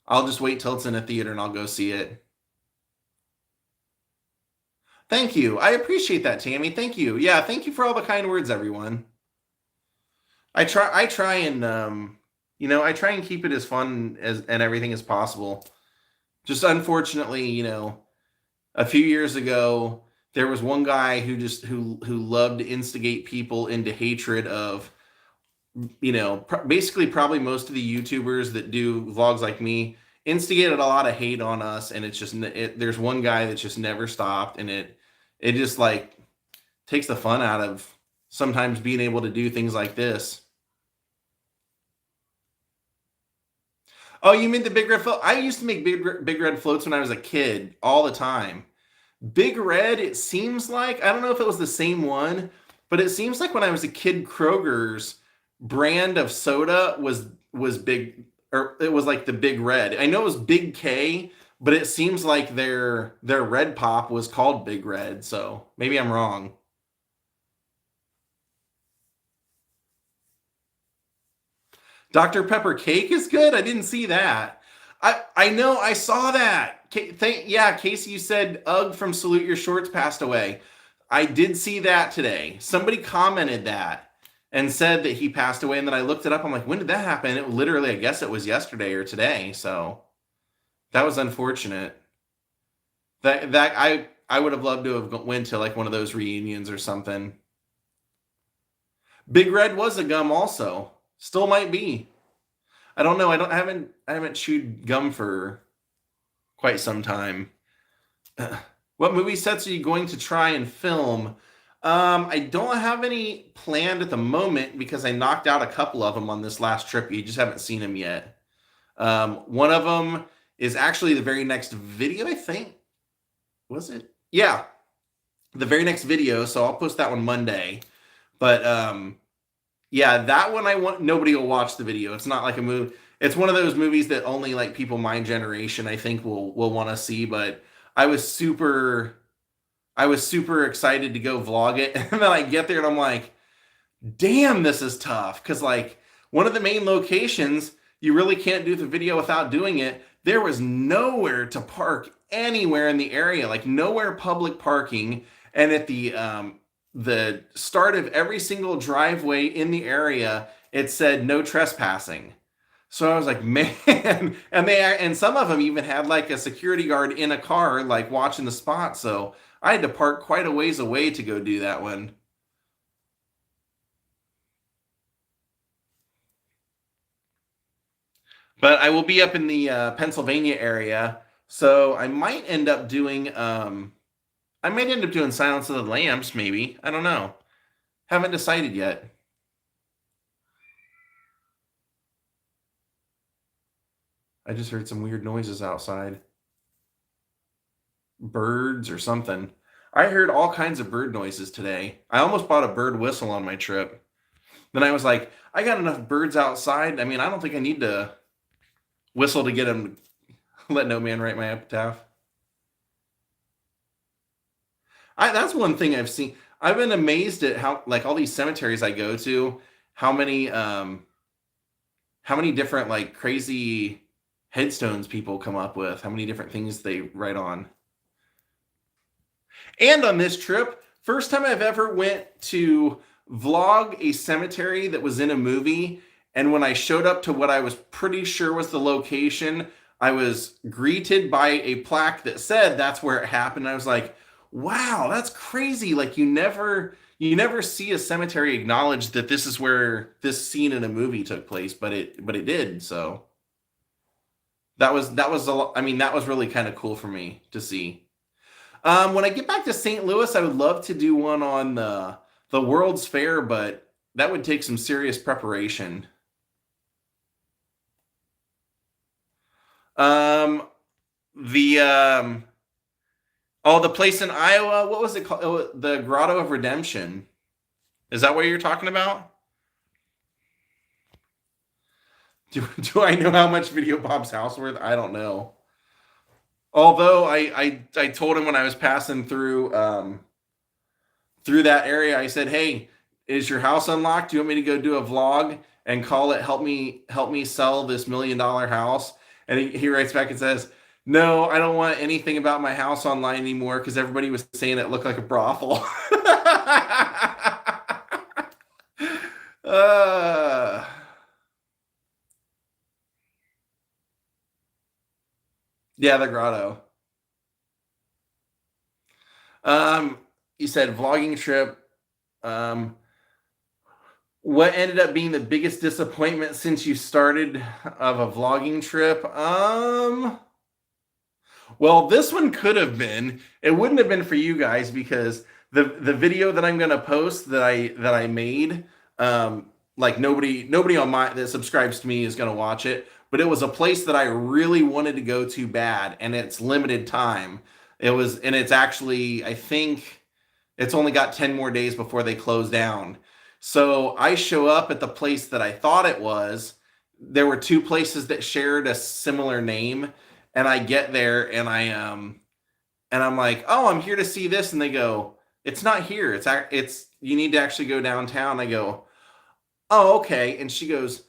I'll just wait till it's in a theater and I'll go see it. Thank you. I appreciate that, Tammy. Thank you. Yeah, thank you for all the kind words, everyone. I try and I try and keep it as fun as and everything as possible. Just unfortunately, a few years ago there was one guy who loved to instigate people into hatred of basically probably most of the YouTubers that do vlogs like me instigated a lot of hate on us, and it's just there's one guy that just never stopped, and it just like takes the fun out of sometimes being able to do things like this. Oh, you mean the big red float? I used to make big red floats when I was a kid all the time. Big Red, it seems like, I don't know if it was the same one, but it seems like when I was a kid, Kroger's brand of soda was big, or it was like the Big Red. I know it was Big K, but it seems like their red pop was called Big Red, so maybe I'm wrong. Dr. Pepper cake is good. I didn't see that. I know I saw that. Yeah, Casey, you said Ugg from Salute Your Shorts passed away. I did see that today. Somebody commented that and said that he passed away, and then I looked it up. I'm like, when did that happen? It literally, I guess it was yesterday or today. So that was unfortunate. That I would have loved to have went to like one of those reunions or something. Big Red was a gum also. Still might be. I don't know. I haven't chewed gum for quite some time. What movie sets are you going to try and film? I don't have any planned at the moment because I knocked out a couple of them on this last trip. You just haven't seen them yet. One of them is actually the very next video, I think. Was it? Yeah, the very next video. So I'll post that one Monday. But yeah, that one I want nobody will watch the video. It's not like a movie. It's one of those movies that only like people my generation I think will want to see, but I was super I was super excited to go vlog it. And then I get there and I'm like, "Damn, this is tough." Cuz like one of the main locations, you really can't do the video without doing it. There was nowhere to park anywhere in the area, like nowhere public parking, and at the start of every single driveway in the area, it said no trespassing. So I was like, man, and some of them even had like a security guard in a car, like watching the spot. So I had to park quite a ways away to go do that one. But I will be up in the Pennsylvania area, so I might end up doing Silence of the Lambs, maybe. I don't know. Haven't decided yet. I just heard some weird noises outside. Birds or something. I heard all kinds of bird noises today. I almost bought a bird whistle on my trip. Then I was like, I got enough birds outside. I mean, I don't think I need to whistle to get them to let no man write my epitaph. That's one thing I've seen. I've been amazed at how like all these cemeteries I go to, how many how many different like crazy headstones people come up with, how many different things they write on. And on this trip, first time I've ever went to vlog a cemetery that was in a movie, And when I showed up to what I was pretty sure was the location, I was greeted by a plaque that said that's where it happened. I was like, wow, that's crazy. Like you never see a cemetery acknowledge that this is where this scene in a movie took place, but it did. So that was a I mean that was really kind of cool for me to see. When I get back to St. Louis, I would love to do one on the World's Fair, but that would take some serious preparation. Um, the oh, the place in Iowa, what was it called? Oh, the Grotto of Redemption. Is that what you're talking about? Do I know how much Video Bob's house worth? I don't know. Although I told him when I was passing through that area, I said, "Hey, is your house unlocked? Do you want me to go do a vlog and call it help me sell this $1 million house?" And he writes back and says, "No, I don't want anything about my house online anymore because everybody was saying it looked like a brothel." uh, yeah, the grotto. Um, you said vlogging trip. Um, what ended up being the biggest disappointment since you started of a vlogging trip? Well, this one could have been. It wouldn't have been for you guys because the video that I'm gonna post that I made, like nobody on my that subscribes to me is gonna watch it. But it was a place that I really wanted to go to bad, and it's limited time. And it's actually I think it's only got 10 more days before they close down. So I show up at the place that I thought it was. There were two places that shared a similar name, and I get there and I'm like, "Oh, I'm here to see this." And they go, "It's not here. It's you need to actually go downtown." I go, "Oh, okay." And she goes,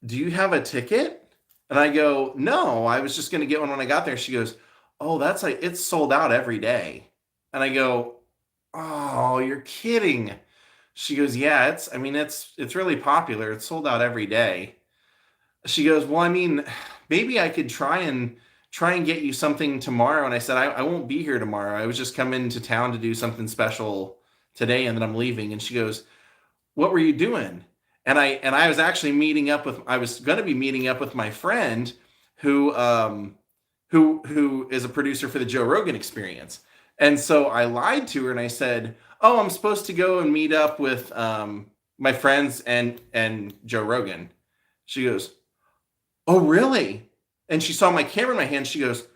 "Do you have a ticket?" And I go, "No, I was just going to get one when I got there." She goes, "Oh, that's like it's sold out every day." And I go, "Oh, you're kidding." She goes, "Yeah, I mean it's really popular. It's sold out every day." She goes, "Well, I mean, maybe I could try and get you something tomorrow." And I said, I won't be here tomorrow. I was just coming to town to do something special today, and then I'm leaving." And she goes, "What were you doing?" And I was actually I was going to be meeting up with my friend who is a producer for the Joe Rogan Experience. And so I lied to her and I said, "Oh, I'm supposed to go and meet up with my friends and Joe Rogan." She goes, "Oh, really?" And she saw my camera in my hand. She goes,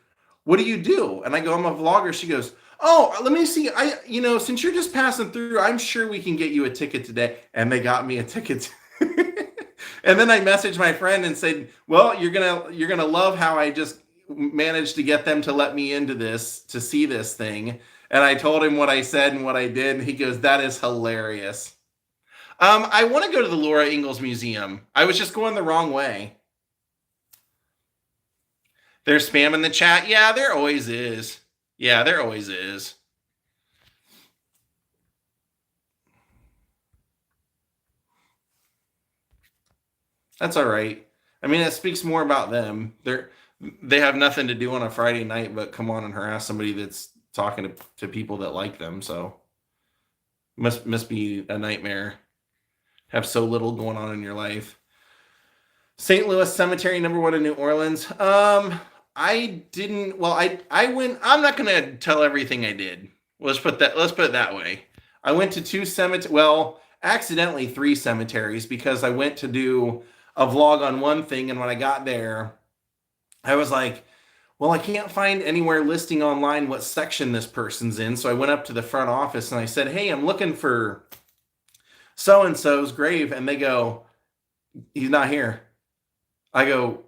"What do you do?" And I go, "I'm a vlogger." She goes, "Oh, let me see. Since you're just passing through, I'm sure we can get you a ticket today." And they got me a ticket. And then I messaged my friend and said, "Well, you're gonna love how I just managed to get them to let me into this to see this thing." And I told him what I said and what I did, and he goes, "That is hilarious." I want to go to the Laura Ingalls Museum. I was just going the wrong way. There's spam in the chat. Yeah, there always is. Yeah, there always is. That's all right. I mean, it speaks more about them. They have nothing to do on a Friday night but come on and harass somebody that's talking to people that like them. So must be a nightmare. Have so little going on in your life. St. Louis Cemetery #1 in New Orleans. I didn't. Well, I went. I'm not gonna tell everything I did. Let's put it that way. I went to two cemeteries. Well, accidentally three cemeteries because I went to do a vlog on one thing, and when I got there, I was like, "Well, I can't find anywhere listing online what section this person's in." So I went up to the front office and I said, "Hey, I'm looking for so and so's grave," and they go, "He's not here." I go,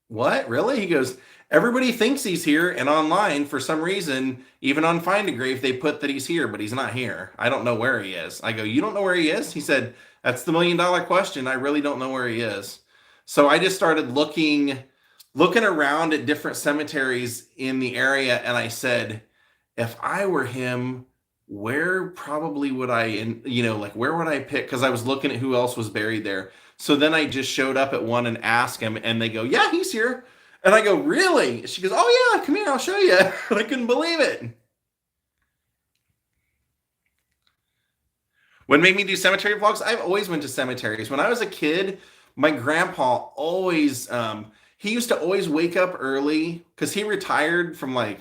"What? Really?" He goes, "Everybody thinks he's here, and online, for some reason, even on Find a Grave, they put that he's here, but he's not here. I don't know where he is." I go, "You don't know where he is?" He said, "That's the $1 million question. I really don't know where he is." So I just started looking around at different cemeteries in the area, and I said, if I were him, where probably would I, and like where would I pick? Because I was looking at who else was buried there. So then I just showed up at one and asked him, and they go, "Yeah, he's here." And I go, "Really?" She goes, "Oh yeah, come here, I'll show you." I couldn't believe it. What made me do cemetery vlogs? I've always went to cemeteries. When I was a kid, my grandpa always he used to always wake up early because he retired from like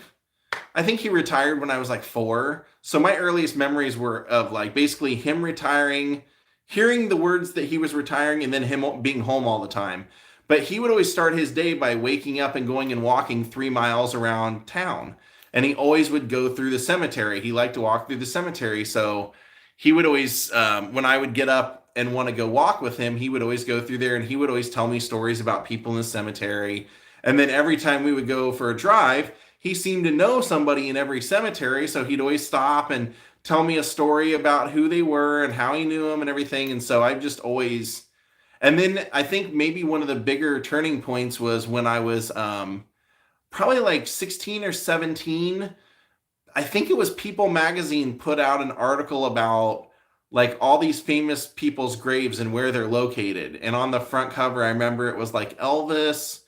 I think he retired when I was like 4. So my earliest memories were of like basically him retiring, hearing the words that he was retiring, and then him being home all the time. But he would always start his day by waking up and going and walking 3 miles around town. And he always would go through the cemetery. He liked to walk through the cemetery. So he would always, when I would get up and want to go walk with him, he would always go through there and he would always tell me stories about people in the cemetery. And then every time we would go for a drive, he seemed to know somebody in every cemetery, so he'd always stop and tell me a story about who they were and how he knew them and everything. And so I've just always, and then I think maybe one of the bigger turning points was when I was probably like 16 or 17. I think it was People magazine put out an article about like all these famous people's graves and where they're located. And on the front cover, I remember it was like Elvis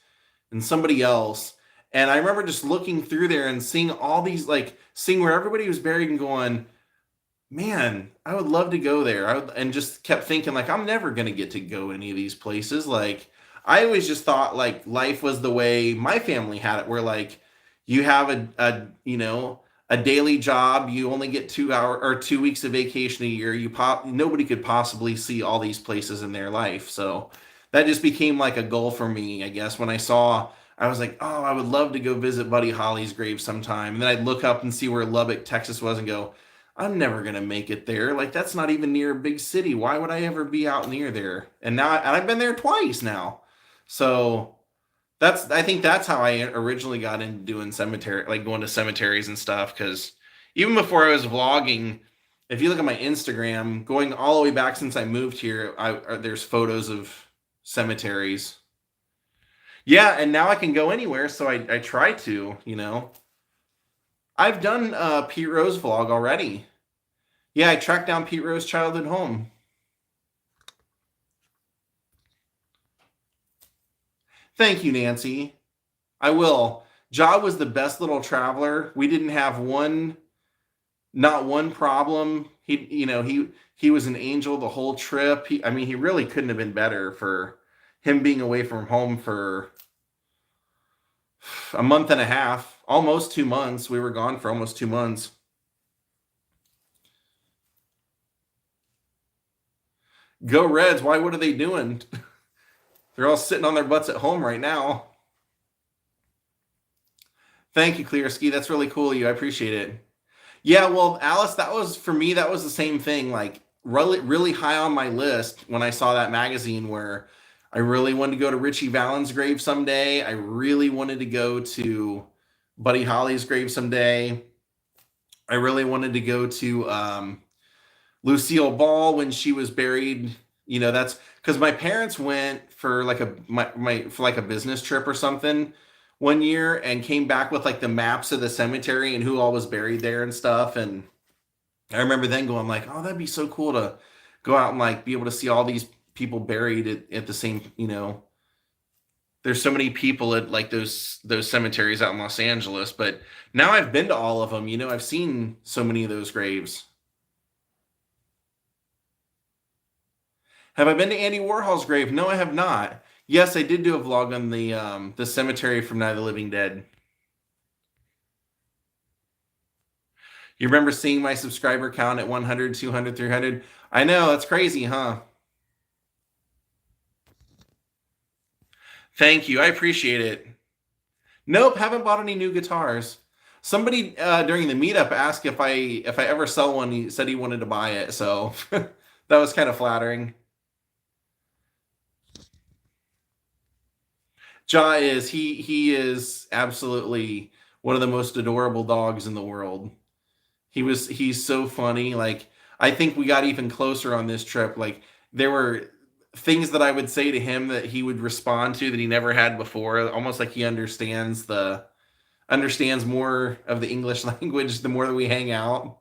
and somebody else. And I remember just looking through there and seeing all these, like seeing where everybody was buried and going, man, I would love to go there. And just kept thinking, like, I'm never going to get to go any of these places. Like, I always just thought, like, life was the way my family had it, where, like, you have a daily job, you only get 2 hour or 2 weeks of vacation a year. Nobody could possibly see all these places in their life. So that just became like a goal for me, I guess, when I was like, oh, I would love to go visit Buddy Holly's grave sometime. And then I'd look up and see where Lubbock, Texas was and go, I'm never going to make it there. Like, that's not even near a big city. Why would I ever be out near there? And I've been there twice now. So I think that's how I originally got into doing cemetery, like going to cemeteries and stuff. Because even before I was vlogging, if you look at my Instagram, going all the way back since I moved here, there's photos of cemeteries. Yeah, and now I can go anywhere, so I try to. I've done Pete Rose vlog already. Yeah, I tracked down Pete Rose childhood home. Thank you, Nancy. I will. Ja was the best little traveler. We didn't have not one problem. He was an angel the whole trip. I mean, he really couldn't have been better for him being away from home for a month and a half, almost 2 months. We were gone for almost 2 months. Go Reds. Why? What are they doing? They're all sitting on their butts at home right now. Thank you, Clearski. That's really cool of you. I appreciate it. Yeah, well, Alice, that was for me, that was the same thing. Like really, really high on my list when I saw that magazine where I really wanted to go to Richie Valens' grave someday. I really wanted to go to Buddy Holly's grave someday. I really wanted to go to Lucille Ball when she was buried. That's because my parents went for like for like a business trip or something one year and came back with like the maps of the cemetery and who all was buried there and stuff. And I remember then going like, oh, that'd be so cool to go out and like be able to see all these people buried at the same. There's so many people at like those cemeteries out in Los Angeles, but now I've been to all of them. I've seen so many of those graves. Have I been to Andy Warhol's grave? No, I have not. Yes, I did do a vlog on the cemetery from Night of the Living Dead. You remember seeing my subscriber count at 100, 200, 300? I know, that's crazy, huh? Thank you. I appreciate it. Nope, haven't bought any new guitars. Somebody during the meetup asked if I ever sell one. He said he wanted to buy it, so that was kind of flattering. Ja he is absolutely one of the most adorable dogs in the world. He's so funny. Like I think we got even closer on this trip. Like there were things that I would say to him that he would respond to that he never had before. Almost like he understands more of the English language the more that we hang out.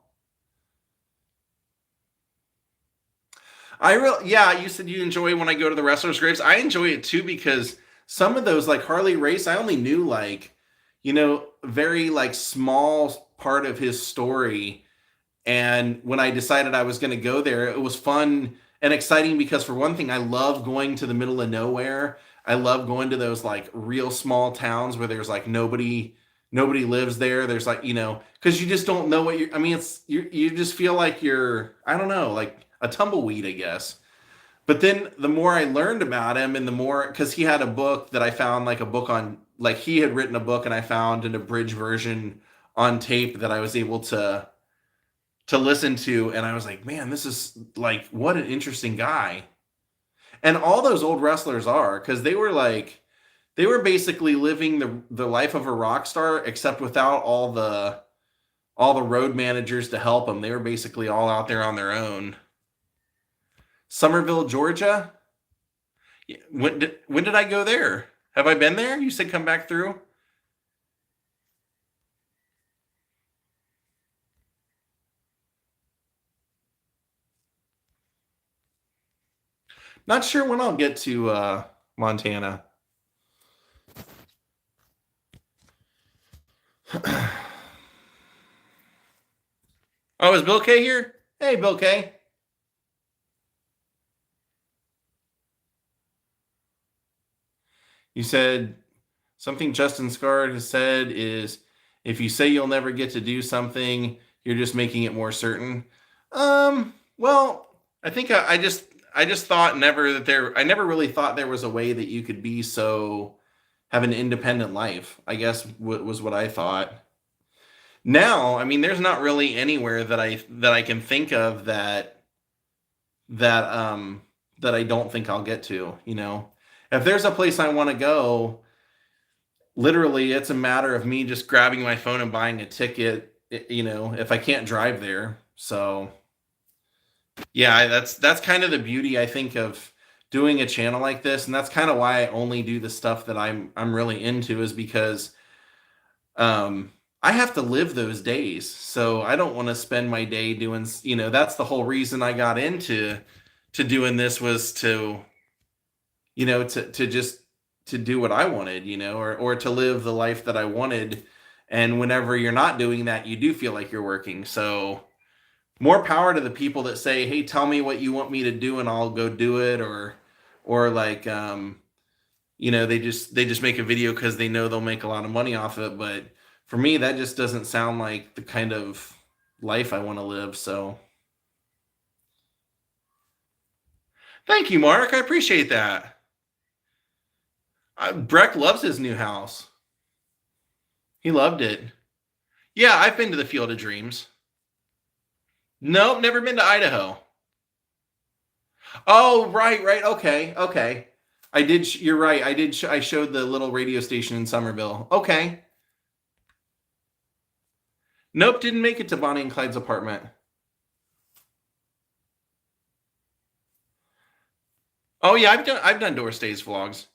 Yeah, you said you enjoy when I go to the wrestlers' graves. I enjoy it too because some of those, like Harley Race, I only knew like, very like small part of his story. And when I decided I was going to go there, it was fun and exciting because, for one thing, I love going to the middle of nowhere. I love going to those like real small towns where there's like nobody lives there. There's like, because you just don't know what you're. I mean, you just feel like you're, I don't know, like a tumbleweed, I guess. But then the more I learned about him, and the more, because he had a book that I found, like a book on, like he had written a book, and I found an abridged version on tape that I was able to listen to, and I was like, man, this is like, what an interesting guy. And all those old wrestlers are, because they were basically living the life of a rock star, except without all the road managers to help them. They were basically all out there on their own. Somerville, Georgia. When did I go there? Have I been there? You said come back through. Not sure when I'll get to Montana. Oh, is Bill K here? Hey, Bill K. You said something Justin Scard has said is, if you say you'll never get to do something, you're just making it more certain. Well, I think I just thought never that there I never really thought there was a way that you could be so have an independent life. I guess was what I thought. Now, I mean, there's not really anywhere that I can think of that I don't think I'll get to, If there's a place I want to go, literally it's a matter of me just grabbing my phone and buying a ticket, if I can't drive there. So, yeah, that's kind of the beauty, I think, of doing a channel like this, and that's kind of why I only do the stuff that I'm really into, is because I have to live those days. So I don't want to spend my day doing, that's the whole reason I got into to doing this, was to just to do what I wanted, or to live the life that I wanted. And whenever you're not doing that, you do feel like you're working. So more power to the people that say, "Hey, tell me what you want me to do and I'll go do it," or like they just make a video because they know they'll make a lot of money off it. But for me, that just doesn't sound like the kind of life I want to live. So thank you, Mark. I appreciate that. Breck loves his new house. He loved it. Yeah, I've been to the Field of Dreams. Nope, never been to Idaho. Oh, right, right. Okay, okay. I did. You're right. I did. I showed the little radio station in Somerville. Okay. Nope, didn't make it to Bonnie and Clyde's apartment. Oh yeah, I've done Door Stays vlogs.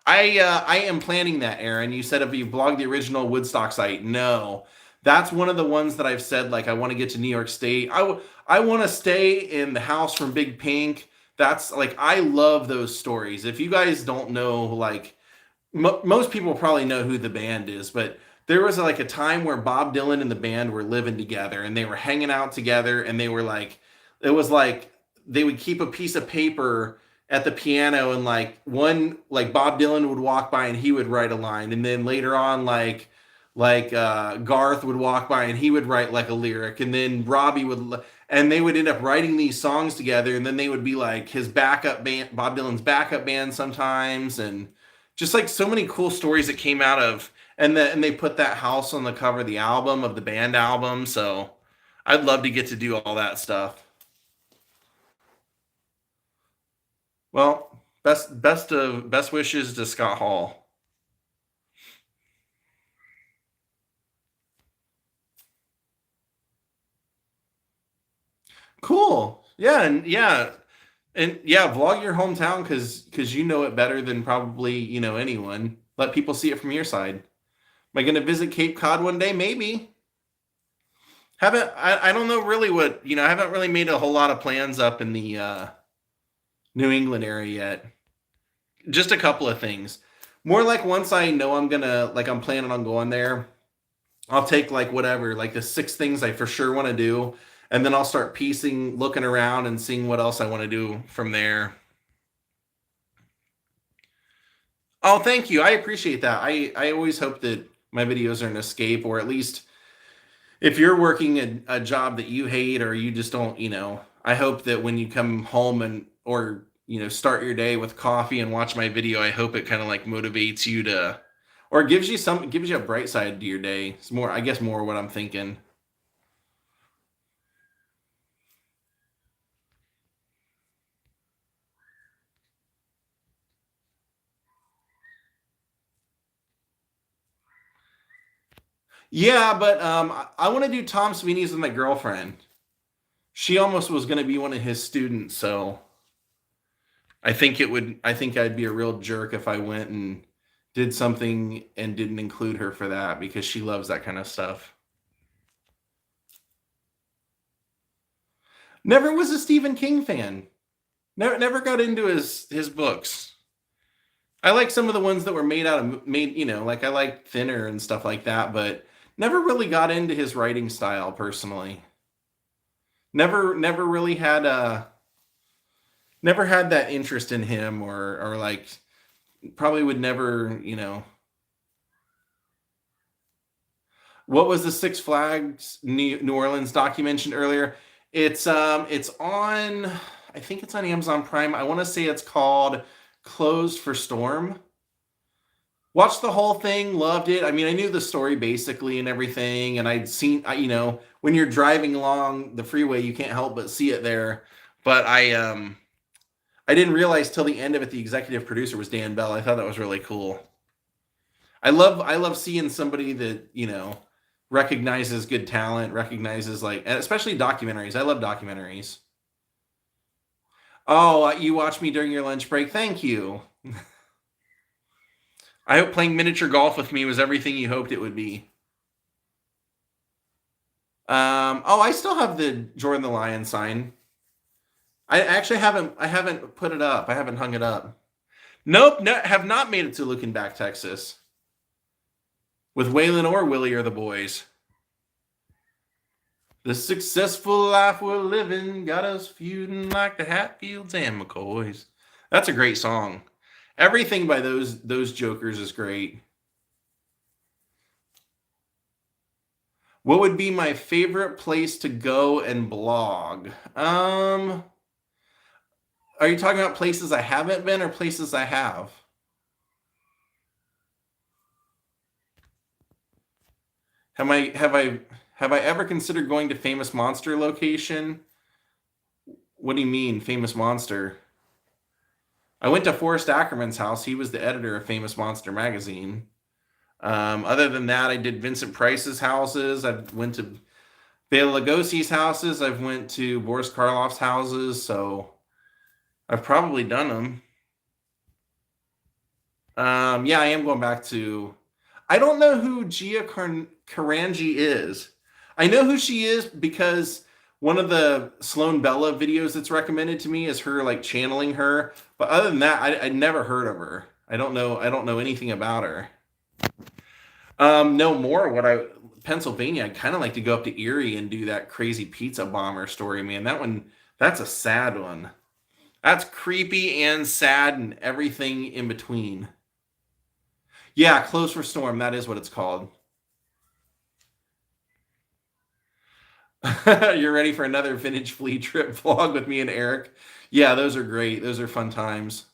I am planning that, Aaron. You said if you vlog the original Woodstock site. No, that's one of the ones that I've said, like, I want to get to New York State. I want to stay in the house from Big Pink. That's like, I love those stories. If you guys don't know, like, most people probably know who the band is, but there was like a time where Bob Dylan and the band were living together, and they were hanging out together, and they were like, it was like they would keep a piece of paper at the piano, and like Bob Dylan would walk by and he would write a line, and then later on, Garth would walk by and he would write like a lyric, and then Robbie would, and they would end up writing these songs together, and then they would be like his backup band, Bob Dylan's backup band sometimes. And just like so many cool stories that came out of, and they put that house on the cover of the album, of the band album. So I'd love to get to do all that stuff. Well, best wishes to Scott Hall. Cool. Yeah, and yeah, vlog your hometown, because you know it better than probably anyone. Let people see it from your side. Am I going to visit Cape Cod one day? Maybe. Haven't I don't know really what I haven't really made a whole lot of plans up in the New England area yet. Just a couple of things. More like once I know I'm gonna like I'm planning on going there, I'll take like whatever, like the six things I for sure want to do, and then I'll start piecing, looking around and seeing what else I want to do from there. Oh, thank you. I appreciate that. I always hope that my videos are an escape, or at least if you're working a job that you hate or you just don't, I hope that when you come home and or start your day with coffee and watch my video, I hope it kind of like motivates you to, or gives you a bright side to your day. It's more, I guess, more what I'm thinking. Yeah, but I want to do Tom Sweeney's with my girlfriend. She almost was going to be one of his students, so I think it would. I think I'd be a real jerk if I went and did something and didn't include her for that because she loves that kind of stuff. Never was a Stephen King fan. Never got into his books. I like some of the ones that were made, like I like Thinner and stuff like that, but never really got into his writing style personally. Never really never had that interest in him or like probably would never, what was the Six Flags New Orleans doc you mentioned earlier? It's on, I think it's on Amazon Prime. I want to say it's called Closed for Storm. Watched the whole thing, loved it. I mean, I knew the story basically and everything, and I'd seen, when you're driving along the freeway, you can't help but see it there. But I didn't realize till the end of it the executive producer was Dan Bell. I thought that was really cool. I love seeing somebody that recognizes good talent, recognizes like, and especially documentaries. I love documentaries. Oh, you watched me during your lunch break. Thank you. I hope playing miniature golf with me was everything you hoped it would be. Oh, I still have the Jordan the Lion sign. I actually haven't. I haven't put it up. I haven't hung it up. Nope, no, have not made it to Looking Back, Texas, with Waylon or Willie or the boys. The successful life we're living got us feuding like the Hatfields and McCoys. That's a great song. Everything by those jokers is great. What would be my favorite place to go and blog? Are you talking about places I haven't been or places I have? Have I ever considered going to Famous Monster location? What do you mean, Famous Monster? I went to Forrest Ackerman's house. He was the editor of Famous Monster magazine. Other than that, I did Vincent Price's houses. I went to Bela Lugosi's houses. I've went to Boris Karloff's houses. So I've probably done them. Yeah, I am going back to. I don't know who Karanji is. I know who she is because one of the Sloan Bella videos that's recommended to me is her like channeling her. But other than that, I never heard of her. I don't know. I don't know anything about her. No more. What I Pennsylvania. I'd kind of like to go up to Erie and do that crazy pizza bomber story, man. That one. That's a sad one. That's creepy and sad and everything in between. Yeah, Close for Storm. That is what it's called. You're ready for another vintage flea trip vlog with me and Eric? Yeah, those are great. Those are fun times.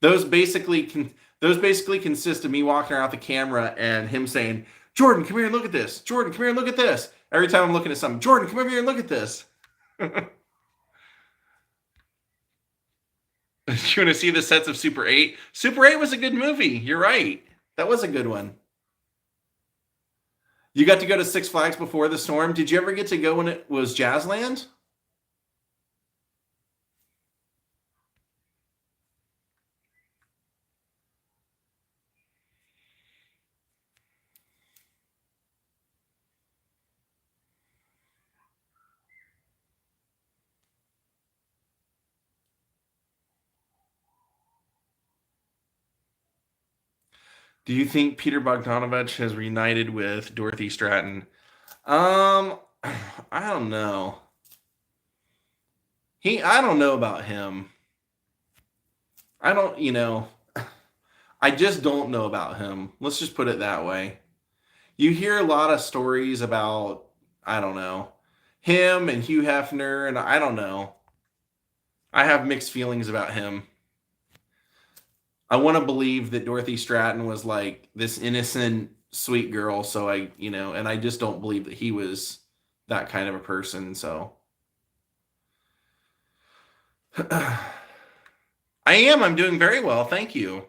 Those basically consist of me walking around the camera and him saying, "Jordan, come here and look at this. Jordan, come here and look at this." Every time I'm looking at something, Jordan, come over here and look at this. You want to see the sets of Super 8? Super 8 was a good movie. You're right. That was a good one. You got to go to Six Flags before the storm. Did you ever get to go when it was Jazzland? Do you think Peter Bogdanovich has reunited with Dorothy Stratton? Um, I don't know. I don't know about him. I don't, I just don't know about him. Let's just put it that way. You hear a lot of stories about, I don't know, him and Hugh Hefner, and I don't know. I have mixed feelings about him. I want to believe that Dorothy Stratton was like this innocent, sweet girl. So and I just don't believe that he was that kind of a person. So I am. I'm doing very well. Thank you.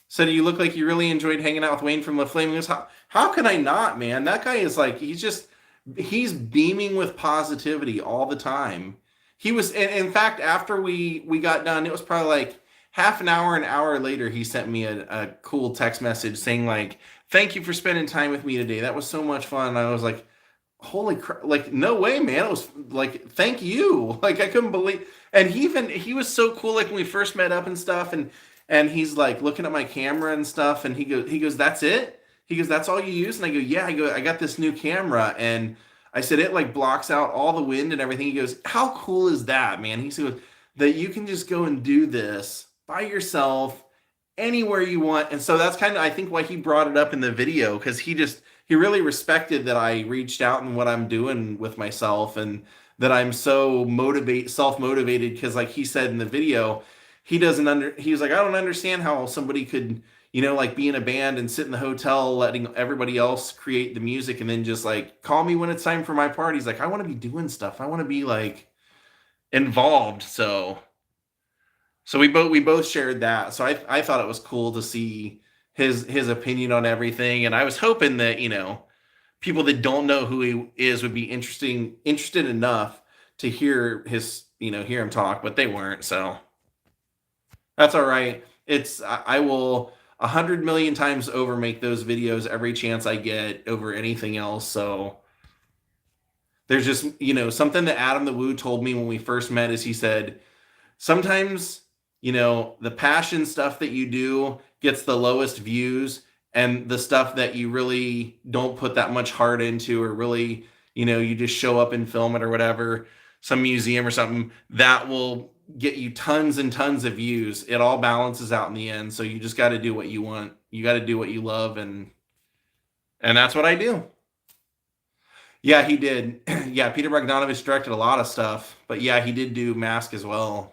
So you look like you really enjoyed hanging out with Wayne from the Flamingos. How can I not, man? That guy is like, he's beaming with positivity all the time. He was, in fact, after we got done, it was probably like half an hour later, he sent me a cool text message saying like, "Thank you for spending time with me today. That was so much fun." And I was like, "Holy crap! Like, no way, man!" It was like, "Thank you!" Like, I couldn't believe. And he was so cool. Like when we first met up and stuff, and he's like looking at my camera and stuff, and he goes, "That's it?" He goes, "That's all you use?" And I go, "Yeah." I got this new camera, and I said it like blocks out all the wind and everything. He goes, "How cool is that, man?" He said that you can just go and do this by yourself anywhere you want. And so that's kind of, I think, why he brought it up in the video, because he really respected that I reached out and what I'm doing with myself, and that I'm so self motivated, because like he said in the video, he was like, "I don't understand how somebody could, like be in a band and sit in the hotel letting everybody else create the music, and then just like call me when it's time for my part." He's like, "I want to be doing stuff. I want to be like involved." So we both shared that. So I thought it was cool to see his opinion on everything, and I was hoping that people that don't know who he is would be interested enough to hear him talk, but they weren't. So that's all right. I will 100 million times over make those videos every chance I get over anything else. So there's just something that Adam the Woo told me when we first met is he said, sometimes the passion stuff that you do gets the lowest views, and the stuff that you really don't put that much heart into, or really you just show up and film it or whatever, some museum or something, that will get you tons and tons of views. It all balances out in the end. So you just got to do what you want. You got to do what you love, and that's what I do. Yeah, he did. Yeah, Peter Bogdanovich directed a lot of stuff, but yeah, he did do Mask as well.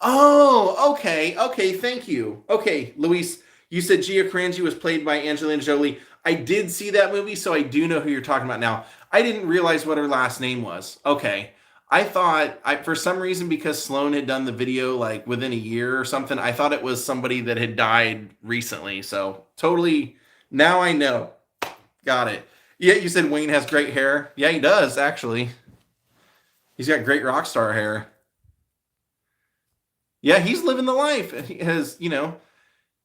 Oh, okay, okay, thank you. Okay, Luis, you said Gia Carangi was played by Angelina Jolie. I did see that movie, so I do know who you're talking about now. I didn't realize what her last name was. Okay. I thought, for some reason, because Sloan had done the video like within a year or something, I thought it was somebody that had died recently. So totally, now I know. Got it. Yeah, you said Wayne has great hair. Yeah, he does, actually. He's got great rock star hair. Yeah, he's living the life. He has,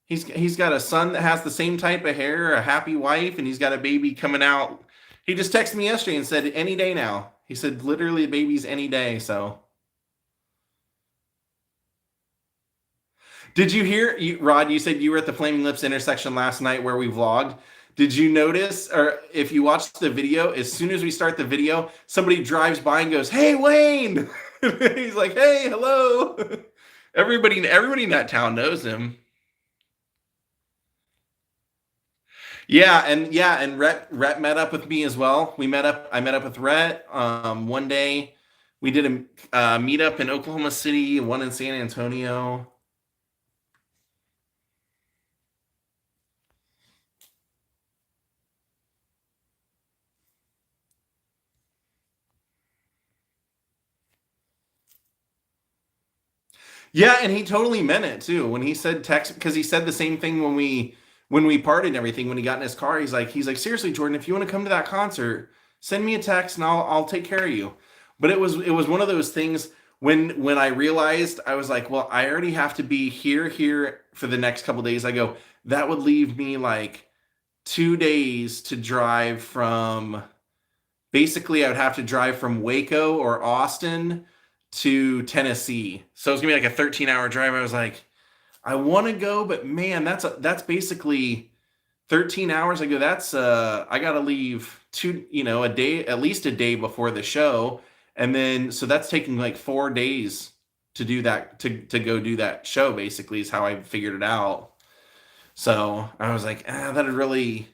he's got a son that has the same type of hair, a happy wife, and he's got a baby coming out. He just texted me yesterday and said any day now. He said literally the baby's any day. So did you hear, Rod? You said you were at the Flaming Lips intersection last night where we vlogged. Did you notice, or if you watched the video, as soon as we start the video, somebody drives by and goes, "Hey, Wayne!" He's like, "Hey, hello." Everybody in that town knows him. Yeah, and Rhett met up with me as well. I met up with Rhett one day. We did a meetup in Oklahoma City, one in San Antonio. Yeah, and he totally meant it too when he said text, because he said the same thing when we parted and everything. When he got in his car, he's like, "Seriously, Jordan, if you want to come to that concert, send me a text and I'll take care of you." But it was one of those things when I realized, I was like, "Well, I already have to be here for the next couple days." I go, that would leave me like 2 days to drive from. Basically, I would have to drive from Waco or Austin to Tennessee. So it's gonna be like a 13-hour drive. I was like, I want to go, but man, that's basically 13 hours. I go, that's I gotta leave a day, at least a day before the show. And then so that's taking like 4 days to do that, to go do that show, basically, is how I figured it out. So I was like, that'd really,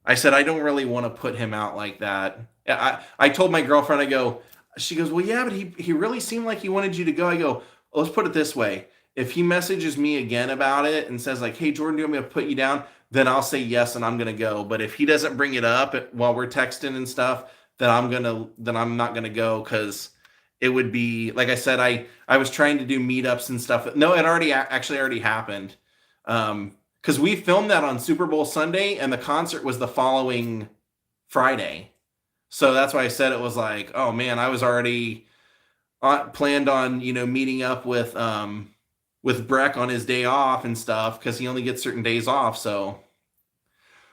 I said, I don't really want to put him out like that. I told my girlfriend, I go, she goes, well, yeah, but he really seemed like he wanted you to go. I go, well, let's put it this way. If he messages me again about it and says like, hey, Jordan, do you want me to put you down? Then I'll say yes and I'm going to go. But if he doesn't bring it up while we're texting and stuff, then I'm not going to go, because it would be, like I said, I was trying to do meetups and stuff. No, it actually already happened. Because we filmed that on Super Bowl Sunday and the concert was the following Friday. So that's why I said it was like, oh man, I was already planned on, meeting up with Breck on his day off and stuff, because he only gets certain days off. So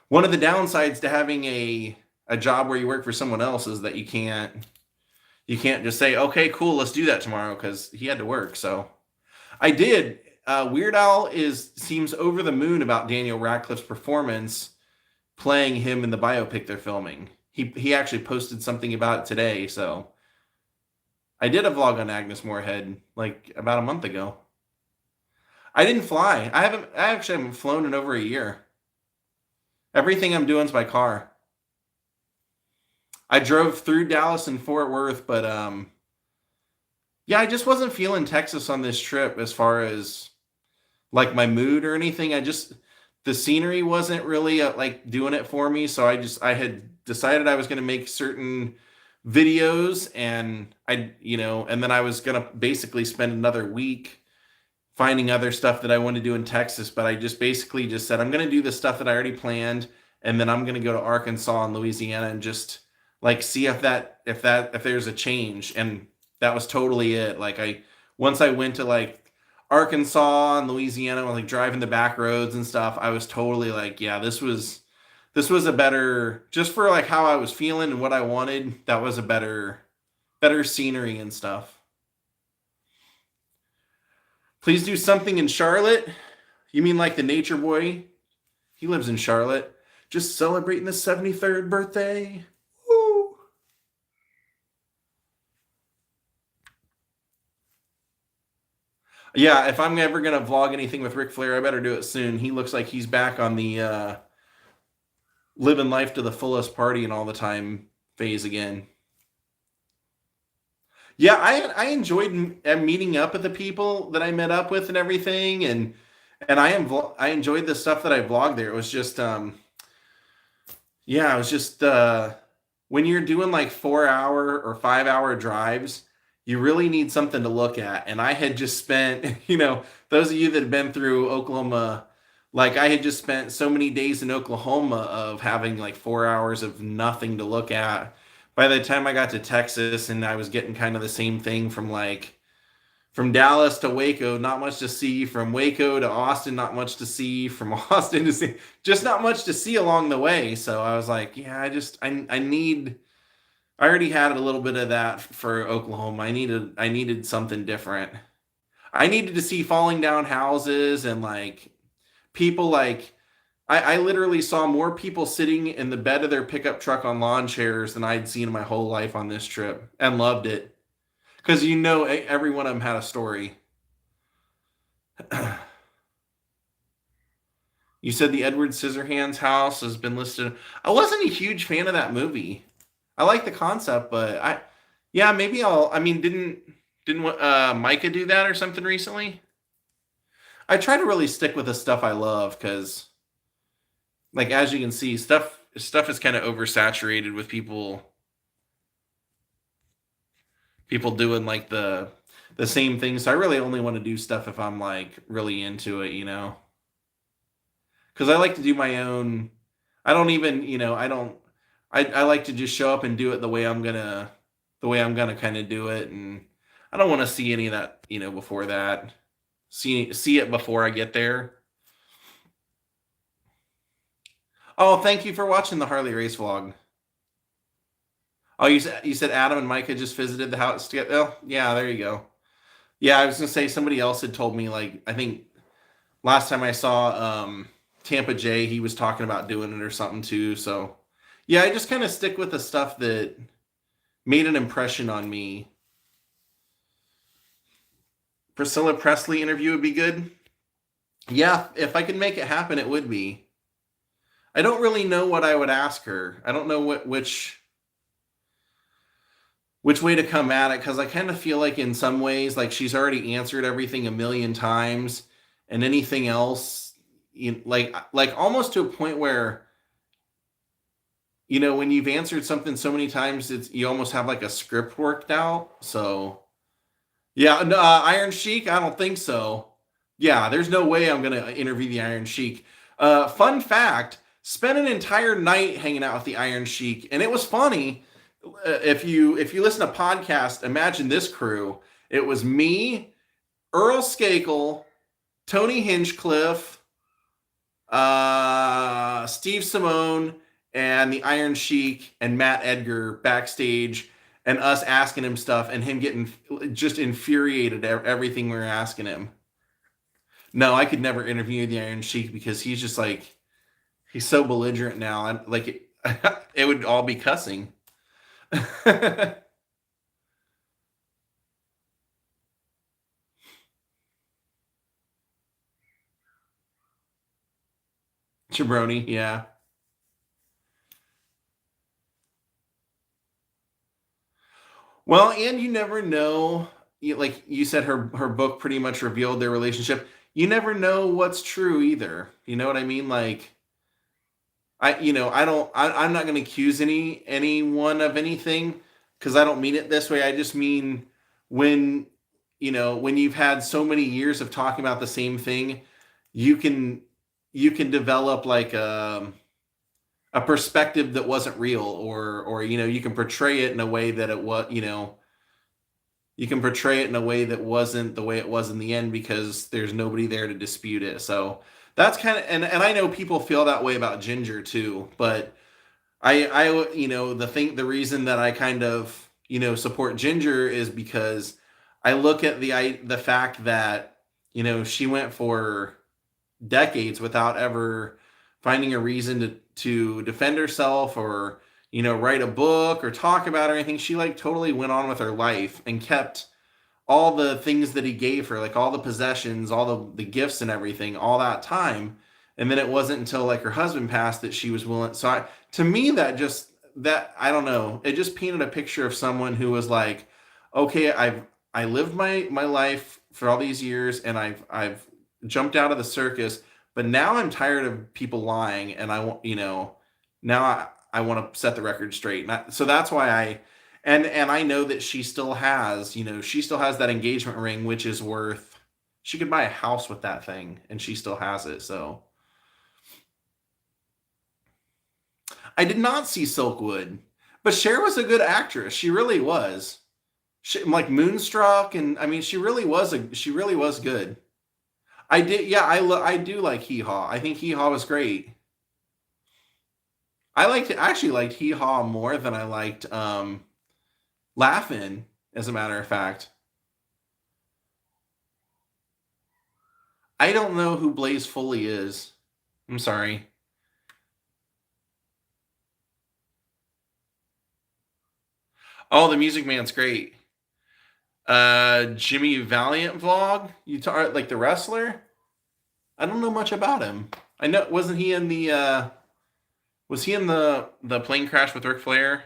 one of the downsides to having a job where you work for someone else is that you can't just say, okay, cool, let's do that tomorrow, because he had to work. So I did. Weird Al seems over the moon about Daniel Radcliffe's performance playing him in the biopic they're filming. He actually posted something about it today. So I did a vlog on Agnes Moorehead like about a month ago. I didn't fly. I actually haven't flown in over a year. Everything I'm doing is by car. I drove through Dallas and Fort Worth, but yeah, I just wasn't feeling Texas on this trip as far as like my mood or anything. The scenery wasn't really like doing it for me. So I had decided I was going to make certain videos, and and then I was going to basically spend another week finding other stuff that I want to do in Texas. But I just basically just said, I'm going to do the stuff that I already planned. And then I'm going to go to Arkansas and Louisiana and just like see if there's a change. And that was totally it. Like once I went to like Arkansas and Louisiana, like driving the back roads and stuff, I was totally like, yeah, this was a better, just for like how I was feeling and what I wanted. That was a better scenery and stuff. Please do something in Charlotte. You mean like the Nature Boy? He lives in Charlotte. Just celebrating the 73rd birthday. Woo! Yeah, if I'm ever going to vlog anything with Ric Flair, I better do it soon. He looks like he's back on the living life to the fullest party and all the time phase again. Yeah, I enjoyed meeting up with the people that I met up with and everything, and I enjoyed the stuff that I vlogged there. It was just yeah, it was just when you're doing like 4-hour or 5-hour drives, you really need something to look at. And I had just spent, those of you that have been through Oklahoma, like I had just spent so many days in Oklahoma of having like 4 hours of nothing to look at. By the time I got to Texas, and I was getting kind of the same thing from Dallas to Waco, not much to see. From Waco to Austin, not much to see. From Austin to see, just not much to see along the way. So I was like, yeah, I already had a little bit of that for Oklahoma. I needed something different. I needed to see falling down houses and like people like, I literally saw more people sitting in the bed of their pickup truck on lawn chairs than I'd seen in my whole life on this trip, and loved it. Because every one of them had a story. You said the Edward Scissorhands house has been listed. I wasn't a huge fan of that movie. I like the concept, but yeah, maybe I mean, didn't Micah do that or something recently? I try to really stick with the stuff I love, because, like, as you can see, stuff is kind of oversaturated with people doing like the same thing. So I really only want to do stuff if I'm like really into it, because I like to do my own. I don't even, I don't. I like to just show up and do it the way I'm gonna kind of do it, and I don't want to see any of that, before that. See it before I get there. Oh, thank you for watching the Harley race vlog. Oh, you said Adam and Micah just visited the house together. Oh, yeah, there you go. Yeah, I was gonna say somebody else had told me, like, I think last time I saw Tampa J, he was talking about doing it or something too. So yeah, I just kind of stick with the stuff that made an impression on me. Priscilla Presley interview would be good. Yeah, if I could make it happen, it would be. I don't really know what I would ask her. I don't know which way to come at it, because I kind of feel like in some ways, like, she's already answered everything a million times, and anything else, like almost to a point where, when you've answered something so many times, you almost have like a script worked out. So yeah, no, Iron Sheik, I don't think so. Yeah, there's no way I'm gonna interview the Iron Sheik. Fun fact: spent an entire night hanging out with the Iron Sheik, and it was funny. If you listen to podcast, imagine this crew. It was me, Earl Skakel, Tony Hinchcliffe, Steve Simone, and the Iron Sheik and Matt Edgar backstage, and us asking him stuff, and him getting just infuriated at everything we were asking him. No, I could never interview the Iron Sheik because he's just like, he's so belligerent now. Like it would all be cussing. Jabroni, yeah. Well, and you never know. Like you said, her book pretty much revealed their relationship. You never know what's true either. You know what I mean? Like, I don't, I'm not going to accuse anyone of anything, because I don't mean it this way. I just mean, when when you've had so many years of talking about the same thing, you can develop like a perspective that wasn't real, or you can portray it in a way that it was, you can portray it in a way that wasn't the way it was in the end, because there's nobody there to dispute it. So that's kind of, and I know people feel that way about Ginger too, but the reason that I kind of, support Ginger is because I look at the fact that, she went for decades without ever finding a reason to defend herself, or write a book or talk about or anything. She like totally went on with her life and kept all the things that he gave her, like all the possessions, all the gifts and everything, all that time. And then it wasn't until like her husband passed that she was willing. So to me, that I don't know, it just painted a picture of someone who was like, okay, I lived my life for all these years, and I've jumped out of the circus, but now I'm tired of people lying, and I want, now I want to set the record straight. So that's why and I know that she still has that engagement ring, which is worth, she could buy a house with that thing, and she still has it. So I did not see Silkwood, but Cher was a good actress. She really was. Like Moonstruck, and I mean, she really was good. I did, yeah. I do like Hee Haw. I think Hee Haw was great. I actually liked Hee Haw more than I liked Laugh-In, as a matter of fact. I don't know who Blaze Foley is. I'm sorry. Oh, the Music Man's great. Jimmy Valiant vlog. You talk like the wrestler. I don't know much about him. I know, wasn't he in the was he in the plane crash with Ric Flair?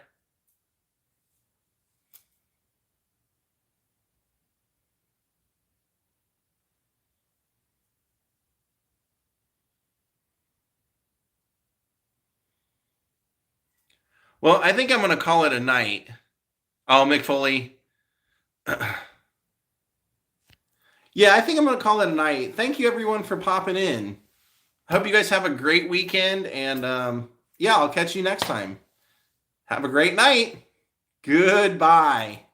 Well, I think I'm gonna call it a night. Oh, Mick Foley. Yeah, I think I'm gonna call it a night. Thank you everyone for popping in. I hope you guys have a great weekend, and yeah, I'll catch you next time. Have a great night. Goodbye.